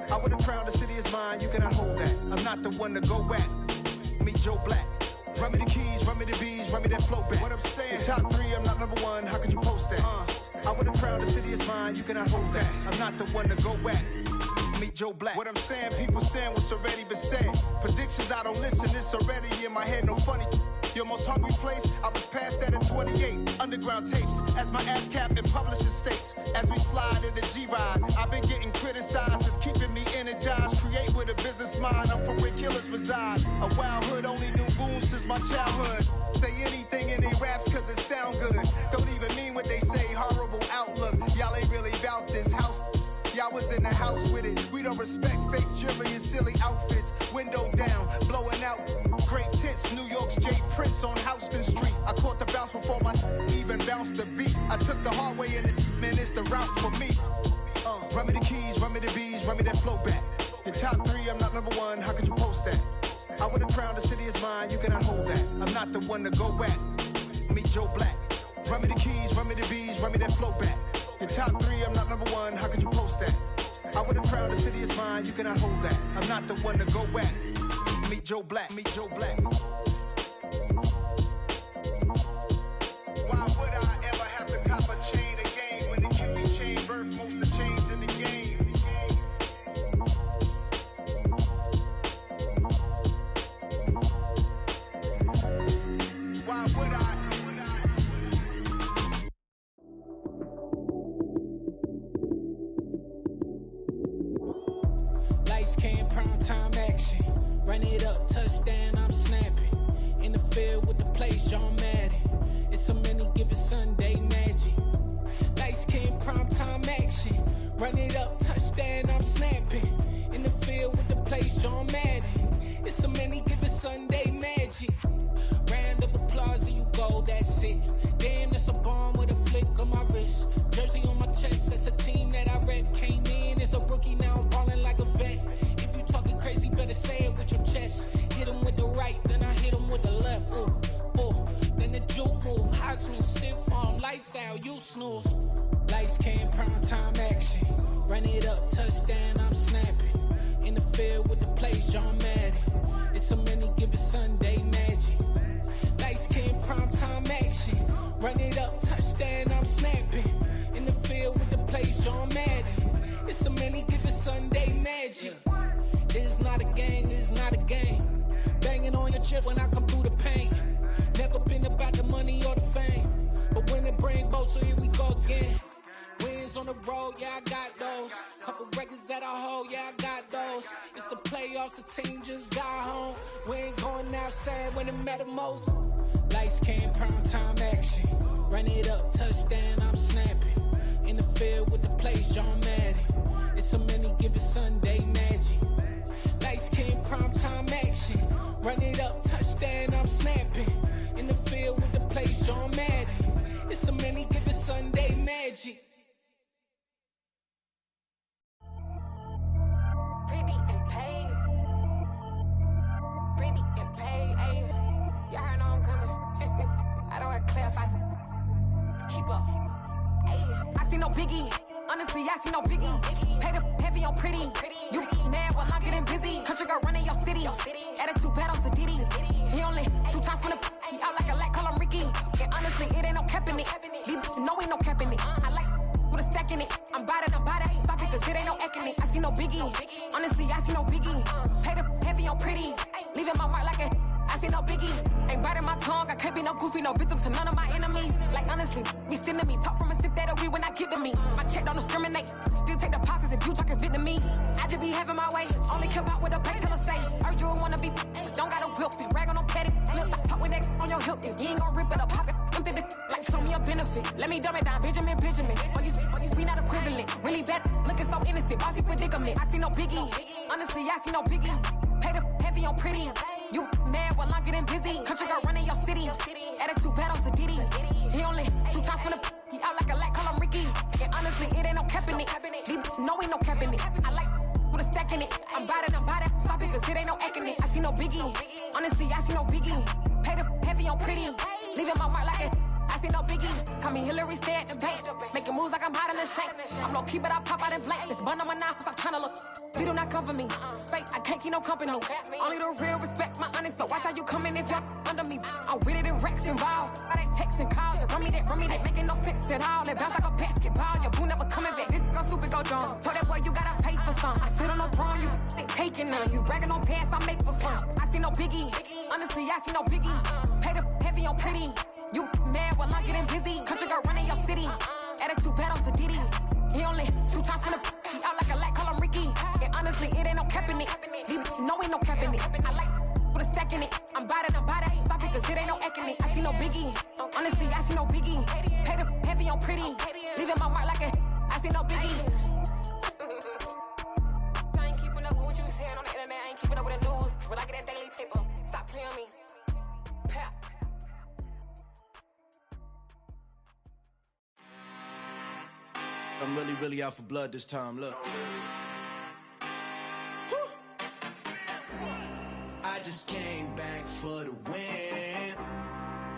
I would've crowned the city is mine, you cannot hold that. I'm not the one to go back. Meet Joe Black. Run me the keys, run me the bees, run me that flow back. What I'm saying, your top three, I'm not number one, how could you post that? I would've crowned the city is mine, you cannot hold that. I'm not the one to go back. Meet Joe Black. What I'm saying, people saying what's already been said. Predictions, I don't listen, it's already in my head, no funny. Your most hungry place, I was past that at 28. Underground tapes, as my ass cap in publishing states. As we slide in the G-Ride, I've been getting criticized, it's keeping me energized. Create with a business mind, I'm from where killers reside. A wild hood, only knew goons since my childhood. Say anything in they raps cause it sound good. Don't even mean what they say, horrible outlook. Y'all ain't really about this house. Y'all was in the house with it. We don't respect fake jewelry and silly outfits. Window down, blowing out great tits. New York's J. Prince on Houston Street. I caught the bounce before my even bounced the beat. I took the hard way in it, man, it's the route for me. Run me the keys, run me the bees, run me that flow back. Your top three, I'm not number one, how could you post that? I would've crowned the city is mine, you cannot hold that. I'm not the one to go back. Meet Joe Black. Run me the keys, run me the bees, run me that flow back. Your top three, I'm not number one, how could you post that? I would've crowned the city is mine, you cannot hold that. I'm not the one to go back. Meet Joe Black, meet Joe Black. Why would I ever have to cop a chain again when the QB chain birthed most of chains in the game? field with the place, John Madden. It's so many given Sunday magic. Lights came primetime action. Run it up, touchdown, I'm snapping. In the field with the place, John Madden. It's so many given Sunday magic. Round of applause and you go, that's it. Damn, that's a bomb with a flick on my wrist. Jersey on my chest, that's a team that I rep. Came in as a rookie, now I'm ballin' like a vet. If you talking crazy, better say it with your chest. Hit him with the right, then I hit him with the left. Ooh, ooh. Then the juke move, Heisman stiff arm, lights out, you snooze. Lights came, prime time action. Run it up, touchdown, I'm snapping. In the field with the place, John Madden. It's so many given Sunday magic. Lights came, prime time action. Run it up, touchdown, I'm snapping. In the field with the place, John Madden. It's so many given Sunday magic. This is not a game, this is not a game. Banging on your chest when I come through the pain. Never been about the money or the fame. But when it bring both, so here we go again. Wins on the road, yeah, I got those. Couple records that I hold, yeah, I got those. It's the playoffs, the team just got home. We ain't going outside when it matter most. Lights came, prime time action. Run it up, touchdown, I'm snapping. In the field with the place, John Madden. It's so many given Sunday magic. Lights came, prime time action. Run it up, touchdown, I'm snapping. In the field with the place, John Madden. It's so many given Sunday magic. Pretty and paid. Pretty and paid, ayy. Y'all heard know I'm coming. I don't want to clarify. Keep up. Ayy. I see no biggie. Honestly, I see no biggie. Pay the heavy on pretty. You mad while I'm getting busy. Country girl running your city. Attitude bad on Diddy. He only 2 times from the he out like a light, call him Ricky. And honestly, it ain't no cap in it. These no ain't no cap in it. I like with a stack in it. I'm bad it. Stop it, cause it ain't no eck in it. I see no biggie. Honestly, I see no biggie. Pay the heavy on pretty. Leaving my mark like a I see no biggie. Ain't biting my tongue. I can't be no goofy, no victim to none of my enemies. Like honestly, be sending me talk from a stick that we when I get to me. My check don't discriminate. Still take deposits if you talking Vietnamese. I just be having my way. Only come out with a pay till I say. Urge you wanna be. Don't gotta whip it. Rag on no petty. Flips. I talk with that on your hip. If you ain't gon' rip it up, pop it. Empty the like show me a benefit. Let me dumb it down, Benjamin. We not equivalent. Really bad, looking so innocent. Bossy predicament. I see no biggie. Honestly, I see no biggie. Pay the heavy on pretty. You mad while I'm getting busy. Country girl running your city. Attitude bad on Diddy. He only 2 times from the he out like a light, call him Ricky. And honestly, it ain't no cap in it. These no ain't no cap in it. I like with a stack in it. I'm bad it. Stop it, cause it ain't no eck in it. I see no biggie. Honestly, I see no biggie. Pay the heavy on pretty. Leaving my mark like it. I see no biggie. Call me Hillary, stay at the bank. Making moves like I'm hot in the shank. I'm no keep it, I pop out in blank. This bun on my knife, stop trying to look. You do not come for me. Fake, I can't keep no company. Only the real respect my honest. So watch how you coming if you're under me. I'm with it and Rex involved. I they text and calls. Run me that. Making no sense at all. They bounce like a basketball. Your boo never coming back. This go stupid, go dumb. Told that boy you gotta pay for some. I sit on no throne, you they taking none. You bragging on pants, I make for fun. I see no biggie. Honestly, I see no biggie. Pay the heavy on pretty. You mad while I'm getting busy. Country girl running your city. Attitude bad on Diddy. He only 2 times from the he out like a light, call him Ricky. And honestly, it ain't no cap in it. These no ain't no cap in it. I like with a stack in it. I'm bad it. Stop it, cause it ain't no eck in it. I see no biggie. Honestly, I see no biggie. Pay the heavy on pretty. Leaving my mark like a I see no biggie. I ain't keeping up with what you saying on the internet. I ain't keeping up with the news. When I get that daily paper, stop playing me. Pap. I'm really out for blood this time, look. I just came back for the win.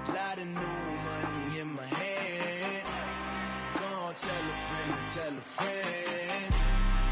Lot of new money in my hand. Gonna tell a friend.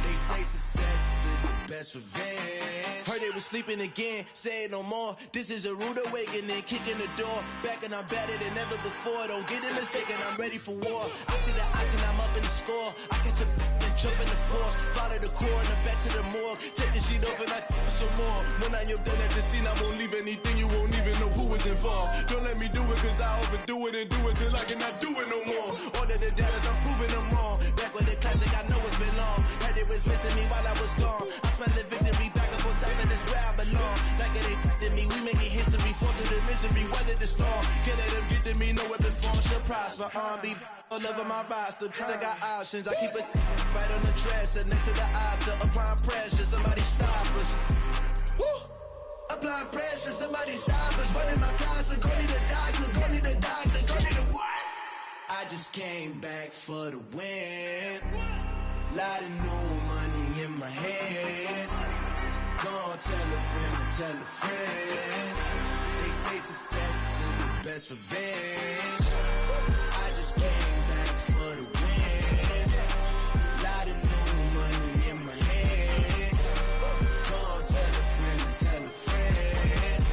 They say success is the best revenge. Heard they was sleeping again, say it no more. This is a rude awakening, kicking the door. Back and I'm better than ever before. Don't get it mistaken, I'm ready for war. I see the ice and I'm up in the score. I catch a and jump in the Porsche. Follow the core and the back to the morgue. Take the sheet off and I some more. When I am done at the scene, I won't leave anything. You won't even know who was involved. Don't let me do it, cause I overdo it and do it till I cannot do it no more. All of the data, I'm proving them wrong. Back with the classic, I know it's been long. Heard it was missing me while I was gone. I smell the victory back up on top, and it's where I belong. Like it ain't to me, we making history. Fall through the misery, weather the storm. Can't let them get to me, no weapon form shall prosper. Be all over my roster. I got options, I keep it right on the dresser. Next to the Oscar, applying pressure. Somebody stop us. Woo! Applying pressure, somebody stop us. Running my closet, go need a doctor, go need a doctor, go need a what? I just came back for the win. Lot of new money in my head. Gonna tell a friend to tell a friend. They say success is the best revenge. I just came back for the win. Lot of new money in my head. Gonna tell a friend to tell a friend.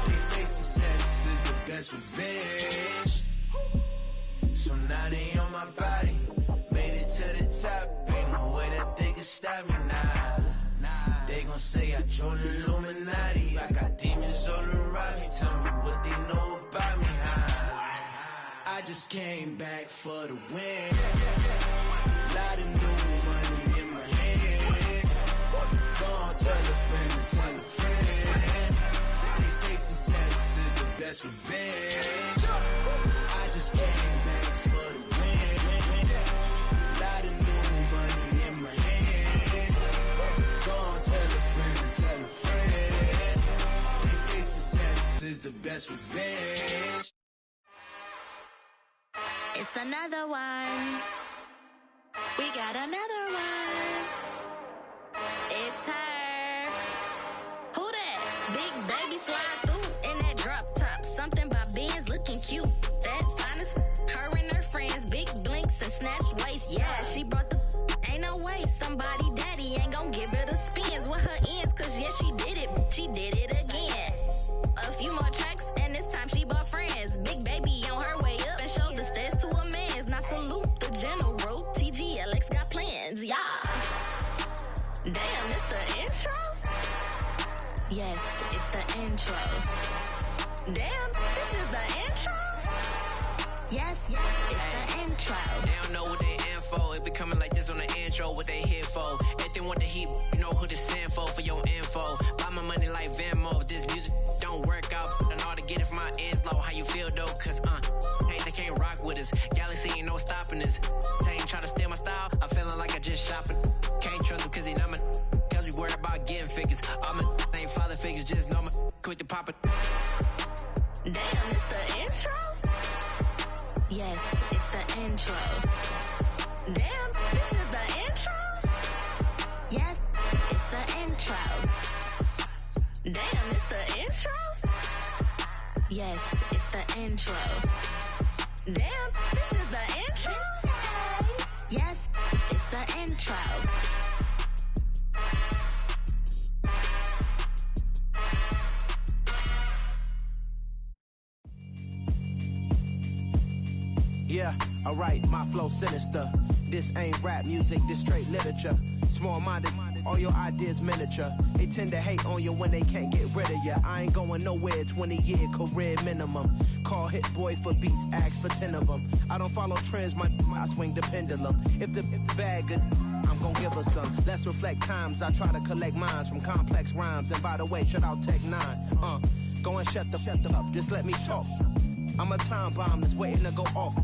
They say success is the best revenge. So now they on my body. Made it to the top. Ain't no way that they can stop me now. They gon' say I joined the Illuminati. I got demons all around me. Tell me what they know about me, huh? I just came back for the win. Lot of new money in my head. Gonna tell a friend to tell a friend. They say success is the best revenge. I just came back for the win. Lot of new money in my head. Gonna tell a friend to tell a friend. They say success is the best revenge. It's another one. We got another one. It's her. Who that? Big baby slide through in that drop top. Something by Benz looking cute. That's finest. Her and her friends, big blinks and snatch waist. Yeah, she brought the. Ain't no way somebody daddy ain't gon' give her the spins with her ends. Cause yeah, she did it. She did it again. A few more tracks and this time she bought friends. Big baby on her way up and showed the stairs to a man's. Now salute the general. TGLX got plans, yeah. Damn, it's the intro? Yes, it's the intro. Damn, this is the intro? Yes, it's the intro. They don't know what they in for. If it coming like this on the intro, what they here for? If they want the heat, you know who to send for your info. Buy my money like Venmo. If this music don't work out, I know how to get it from my ends low. How you feel though? Cause hey, they can't rock with us. Galaxy ain't no stopping us. They ain't try to steal my style. I'm feeling like I just shopping. Can't trust them cause they not my. Cause we worried about getting figures. All my ain't father figures, just know my quick to pop it. Damn, it's the intro? Yes, it's the intro. Damn, this is the intro? Yes, it's the intro. Damn, it's the intro? Yes, it's the intro. Damn, this is the intro? Yes, it's the intro. Yeah, alright, my flow sinister. This ain't rap music, this straight literature. Small-minded, all your ideas miniature. They tend to hate on you when they can't get rid of you. I ain't going nowhere, 20-year career minimum. Call Hit Boy for beats, ask for 10 of them. I don't follow trends, I swing the pendulum. If the bag good, I'm gon' give her some. Let's reflect times, I try to collect minds from complex rhymes. And by the way, shout out Tech 9. Go and shut the up, just let me talk. I'm a time bomb that's waiting to go off.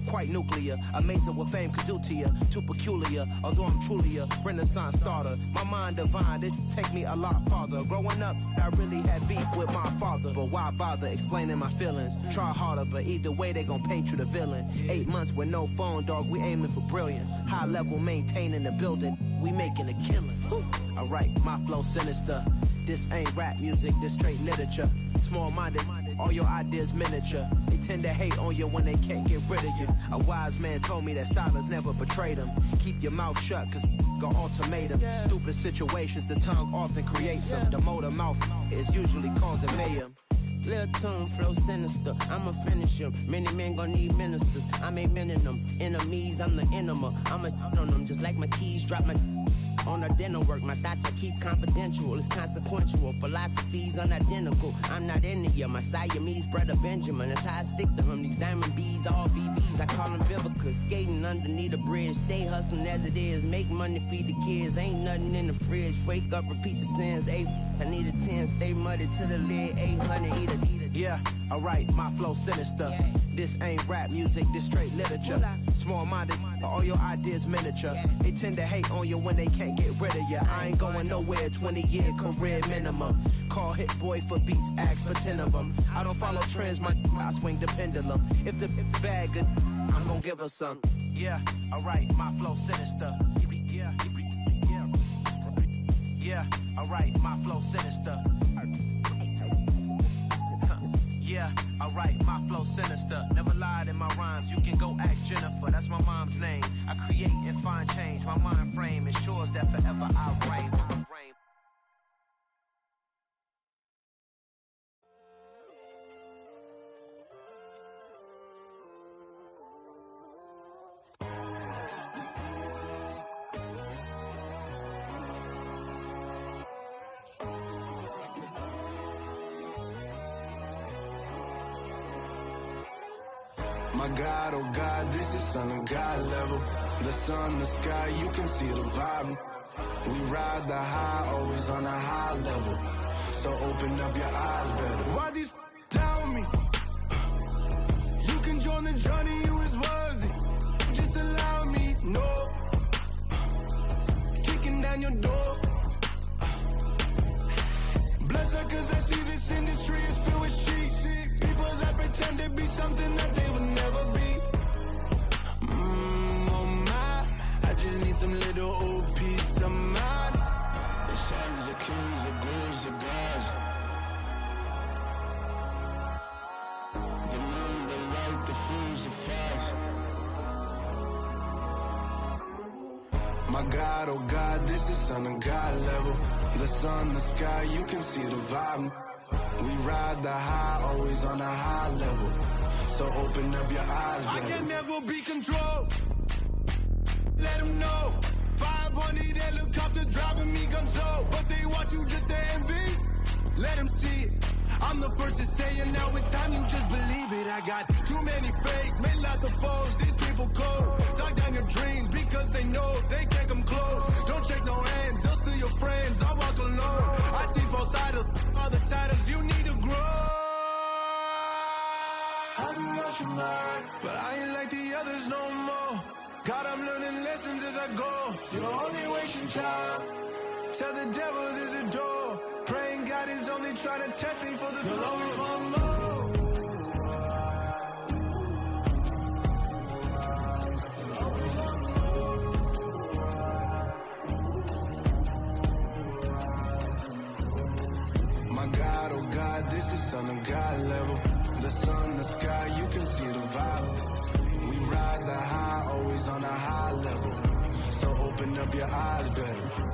Quite nuclear, amazing what fame could do to you. Too peculiar, although I'm truly a renaissance starter. My mind divine, it take me a lot farther. Growing up, I really had beef with my father. But why bother explaining my feelings? Try harder, but either way they gon' paint you the villain. 8 months with no phone, dog, we aiming for brilliance. High level maintaining the building, we making a killing. Alright, my flow sinister. This ain't rap music, this straight literature. Small-minded, all your ideas miniature. They tend to hate on you when they can't get rid of you. A wise man told me that silence never betrayed him. Keep your mouth shut, cause got ultimatums. Stupid situations, the tongue often creates them. The motor mouth is usually causing mayhem. Lil' tune, flow sinister, I'ma finish him. Many men gon' need ministers, I'm a men in them. Enemies, I'm the enema, I'ma on them. Just like my keys, drop my on the dinner work. My thoughts I keep confidential, it's consequential. Philosophies unidentical, I'm not in the year. My Siamese brother Benjamin, that's how I stick to him. These diamond bees, all BBs, I call them Vivica. Skating underneath the bridge, stay hustling as it is. Make money, feed the kids, ain't nothing in the fridge. Wake up, repeat the sins. I need a 10, stay muddy to the lid. 800, eat a. Yeah, alright, my flow sinister. Yeah. This ain't rap music, this straight literature. Small-minded, all your ideas miniature. They tend to hate on you when they can't get rid of you. I ain't going nowhere, 20-year career minimum. Call Hit Boy for beats, ask for 10 of them. I don't follow trends, I swing the pendulum. If the bag good, I'm gonna give her some. Yeah, alright, my flow sinister. Yeah, alright, my flow sinister. Yeah, alright, my flow sinister. Never lied in my rhymes, you can go ask Jennifer. That's my mom's name. I create and find change. My mind frame ensures that forever I reign. My God, oh God, this is son of God level. The sun, the sky, you can see the vibe. We ride the high, always on a high level. So open up your eyes better. Why these tell me? You can join the journey, you is worthy. Just allow me, no. Kicking down your door. Bloodsuckers, I see this industry is filled with sheep. People that pretend to be something that they will never be. Oh my, I just need some little old peace of mind. The sons are kings, the ghouls, the gods. The moon, the light, the fools, the facts. My God, oh God, this is son of God level. The sun, the sky, you can see the vibe. We ride the high, always on a high level. So open up your eyes, baby. I can never be controlled. Let them know. 500 helicopters driving me gonzo. But they want you just to envy. Let them see it. I'm the first to say it, now it's time you just believe it. I got too many fakes, made lots of foes. These people cold. Talk down your dreams because they know they can't come close. Don't shake no hands, they'll steal your friends. I walk alone. I see false idols, other titles. You need to grow. I be lost your mind, but I ain't like the others no more. God, I'm learning lessons as I go. You're only wasting time. Tell the devil there's a door. Praying God is only trying to test me for the throne. My God, oh God, this is son of God level. The sun, the sky, you can see the vibe. We ride the high, always on a high level. So open up your eyes better.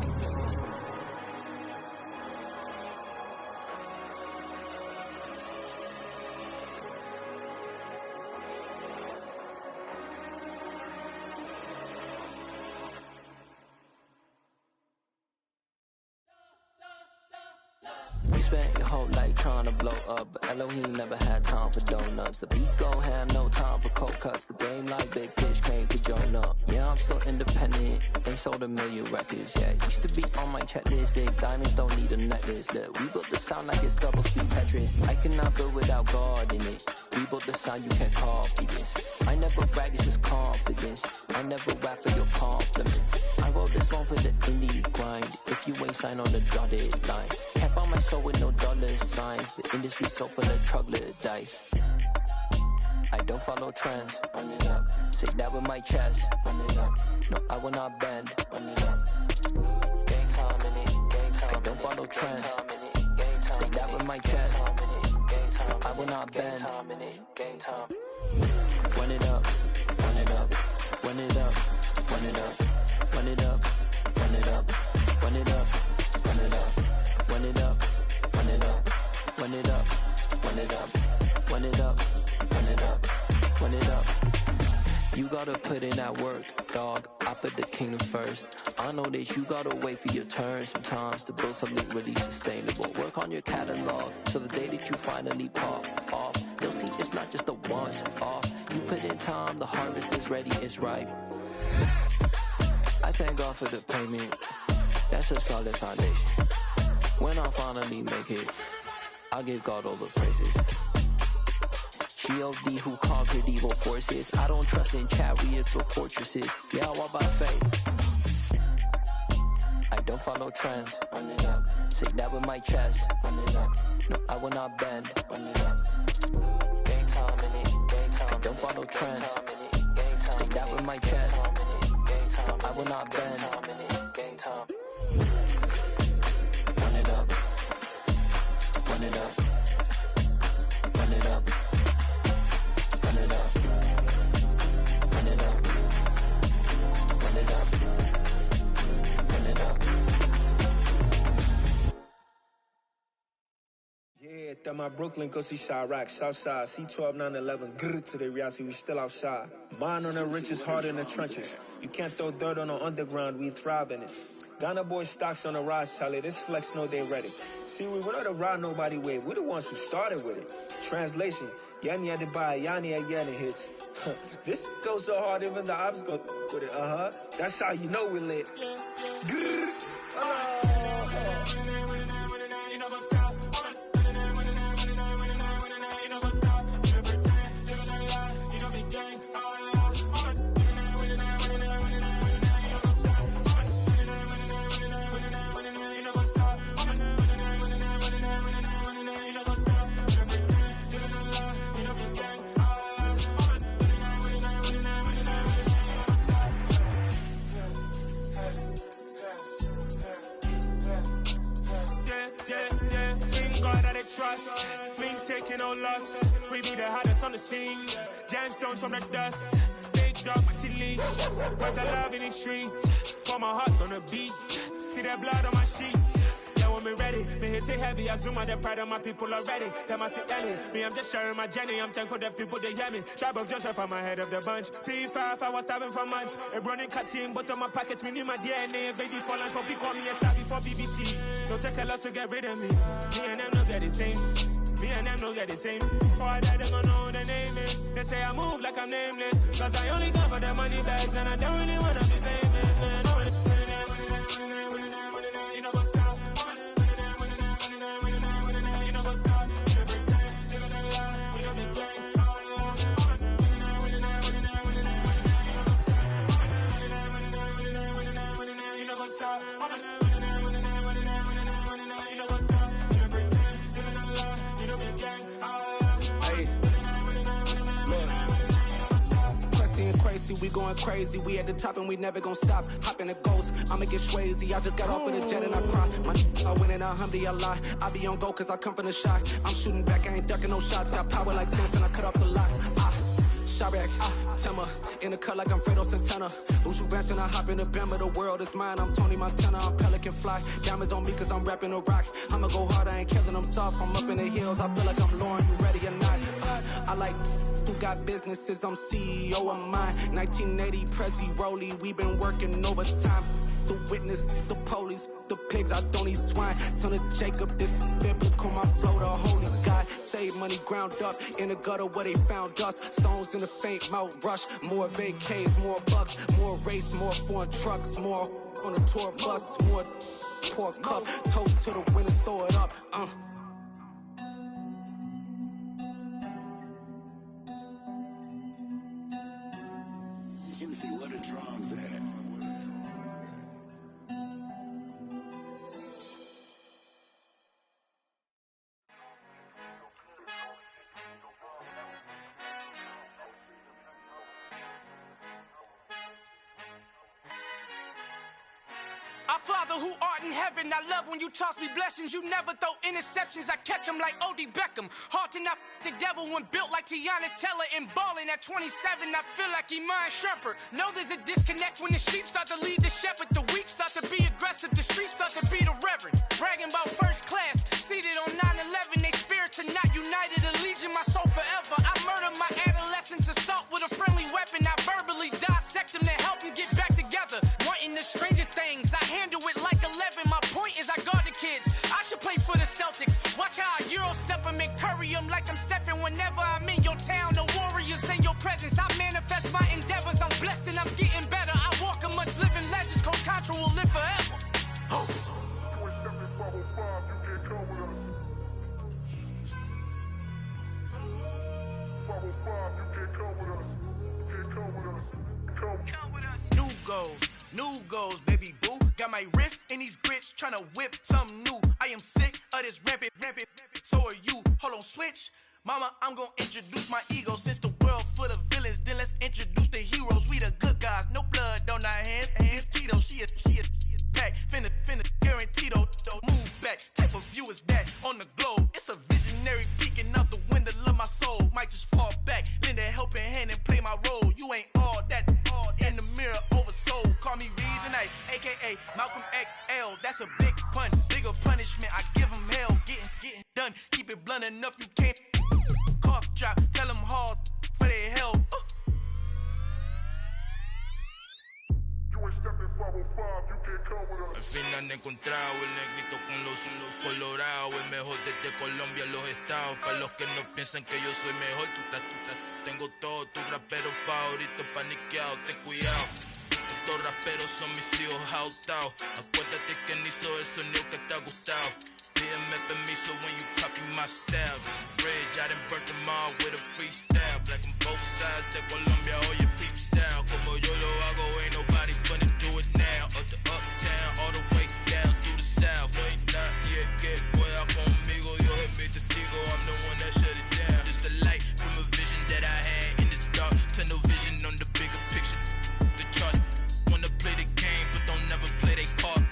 Spent your whole life trying to blow up, but Elohim never had time for donuts. The beat gon' have no time for cold cuts. The game like Big Fish came to join up. Yeah, I'm still independent. They sold 1 million records. Yeah, used to be on my checklist. Big diamonds don't need a necklace. Look, we built the sound like it's double speed Tetris. I cannot build without God in it. We built the sound, you can't copy this. I never brag, it's just confidence. I never rap for your compliments. I wrote this one for the indie grind. If you ain't signed on the dotted line, can't buy my soul with no dollar signs. The industry so full of troglodytes. I don't follow trends. Run it up. Say that with my chest. Run it up. No, I will not bend. Run it up. Gang time in it. Gang time. I don't follow trends. Say that with my chest. No, I will not bend. Gang time. Run it up. Run it up. Run it up. Run it up. Run it up. Run it up. Run it up. Run it up. Run it up. Run it up. Run it up. Run it up. Run it up. Run it up. Run it up. You gotta put in that work, dog. I put the kingdom first. I know that you gotta wait for your turn sometimes to build something really sustainable. Work on your catalog so the day that you finally pop off, they'll see it's not just a once off. You put in time, the harvest is ready, it's ripe. I thank God for the payment, that's a solid foundation. When I finally make it, I'll give God all the praises. G.O.D. who conquered evil forces. I don't trust in chariots or fortresses. Yeah, I walk by faith. I don't follow trends. Run it up. Say that with my chest. Run it up. No, I will not bend. Run it up. Gang time in it. Gang time. I don't follow trends. Say that with my chest. No, I will not bend. Gang time. Run it up. Run it up. Run it up. Run it up. Run it up. Run it up. Run it up. Yeah, that my Brooklyn, go see Chirac, Southside, C12, 911, grrr to the reality, we still outside. Mine on the richest, heart in the trenches. You can't throw dirt on the underground, we thrive in it. Ghana boy stocks on the rise, Charlie. This flex know they ready. See, we were not the ride nobody with. We're the ones who started with it. Translation: Yanni had to buy Yanni again it hits. This goes so hard, even the ops go with it. That's how you know we lit. Grrr. Trust, we ain't taking no loss. We be the hottest on the scene. Gemstones from the dust. Big dog, my leash. Where's the love in the streets? Pour my heart on the beat. See that blood on my sheets. Yeah, when me ready, me hit it heavy. I zoom out the pride of my people already. Them I sit Ellie. Me, I'm just sharing my journey. I'm thankful the people they hear me. Tribe of Joseph, I'm ahead of the bunch. P5, I was starving for months. A running cuts in, but on my pockets, me need my DNA. Baby for lunch, but call me a star before BBC. Don't take a lot to get rid of me. Me and them no get the same. Me and them no get the same. Boy, that they gonna know the name is. They say I move like I'm nameless. Cause I only come for the money bags and I don't really wanna be famous, man. You know what's up? You know what's up? You pretend, living a lie. You know the game. You know what's up? Crazy, we going crazy. We at the top and we never gonna stop. Hop in a ghost, I'ma get swayzy. I just got off with a jet and I cry. My I win in alhamdulillah. I be on go cause I come from the shot. I'm shooting back, I ain't ducking no shots. Got power like Samson, I cut off the locks. Chirac, Tema, in the cut like I'm Fredo Santana. Uju Banton, I hop in the Bama, the world is mine. I'm Tony Montana, I'm Pelican Fly. Diamonds on me cause I'm rapping a rock. I'ma go hard, I ain't killing them soft. I'm up in the hills, I feel like I'm Lauren, you ready or not? I like who got businesses, I'm CEO of mine. 1980, Prezi Rolly, we been working overtime. The witness, the police, the pigs, I don't eat swine. Son of Jacob, this biblical, my flow, the holy God. Save money ground up in the gutter where they found us. Stones in the faint mouth rush. More vacays, more bucks, more race, more foreign trucks, more on a tour bus, more pork cup. Toast to the winners, throw it up. Juicy, where the drums at? Our Father who art in heaven, I love when you toss me blessings. You never throw interceptions, I catch them like O.D. Beckham. Hard to not the devil when built like Tiana Teller and balling at 27. I feel like Iman Shumpert. Know there's a disconnect when the sheep start to lead the shepherd. The weak start to be aggressive, the streets start to be the reverend. Bragging about first class, seated on 9/11. They spirits are not united, a legion, my soul forever. I murder my adolescence, assault with a friendly weapon. I verbally dissect them to help them get back together. Wanting the stranger things, I handle it like 11. My point is I guard the kids. I should play for the Celtics. Watch how I Euro step them and curry them like I'm Stephen. Whenever I'm in your town, the Warriors in your presence blessed and I'm getting better. I walk amongst living legends. Coach Contra will live forever. Oh. New goals, baby boo. Got my wrist in these grits, tryna whip something new. I am sick of this rampant. So are you. Hold on, switch. Mama, I'm gonna introduce my ego. Since the world full of villains, then let's introduce the heroes. We the good guys, no blood on our hands. Hands Tito, she a pack. Finna guarantee though. Move back. Type of view is that on the globe? It's a visionary peeking out the window of my soul. Might just fall back, lend a helping hand and play my role. You ain't all that in the mirror oversold. Call me Reason A, aka Malcolm XL. That's a big pun, bigger punishment. I give him hell, getting done. Keep it blunt enough, you can't cough drop. Tell them hard for their health. Al fin han encontrado el negrito con los colorados, el mejor desde Colombia, los estados. Para los que no piensan que yo soy mejor, tengo todo, tu rapero favorito paniqueado, ten cuidado. Estos raperos son mis hijos jautados. Acuérdate que ni hizo el sonido que te ha gustado. Pídeme permiso when you copy my style. This bridge, I done burnt them all with a freestyle. Black on both sides de Colombia, oye peep style. Como yo lo hago, ain't nobody funny do it now. Up to uptown, all the way down through the south. No ain't not yet, que pueda conmigo. Dios es mi testigo, I'm the one that shut it down. Just the light from a vision that I had in the dark. Tunnel vision on the bigger picture. The charts wanna play the game, but don't never play their part.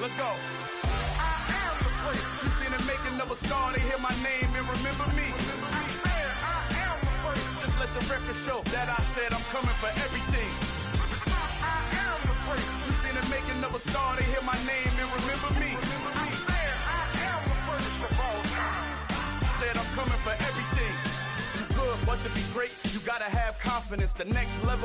Let's go. I am the first. You seen the making of a star, they hear my name and remember me. I am the first. Just let the record show that I said I'm coming for everything. I am the first. You seen the making of a star, they hear my name and remember me. I am the first of all time. Said I'm coming for everything. You good, but to be great, you gotta have confidence. The next level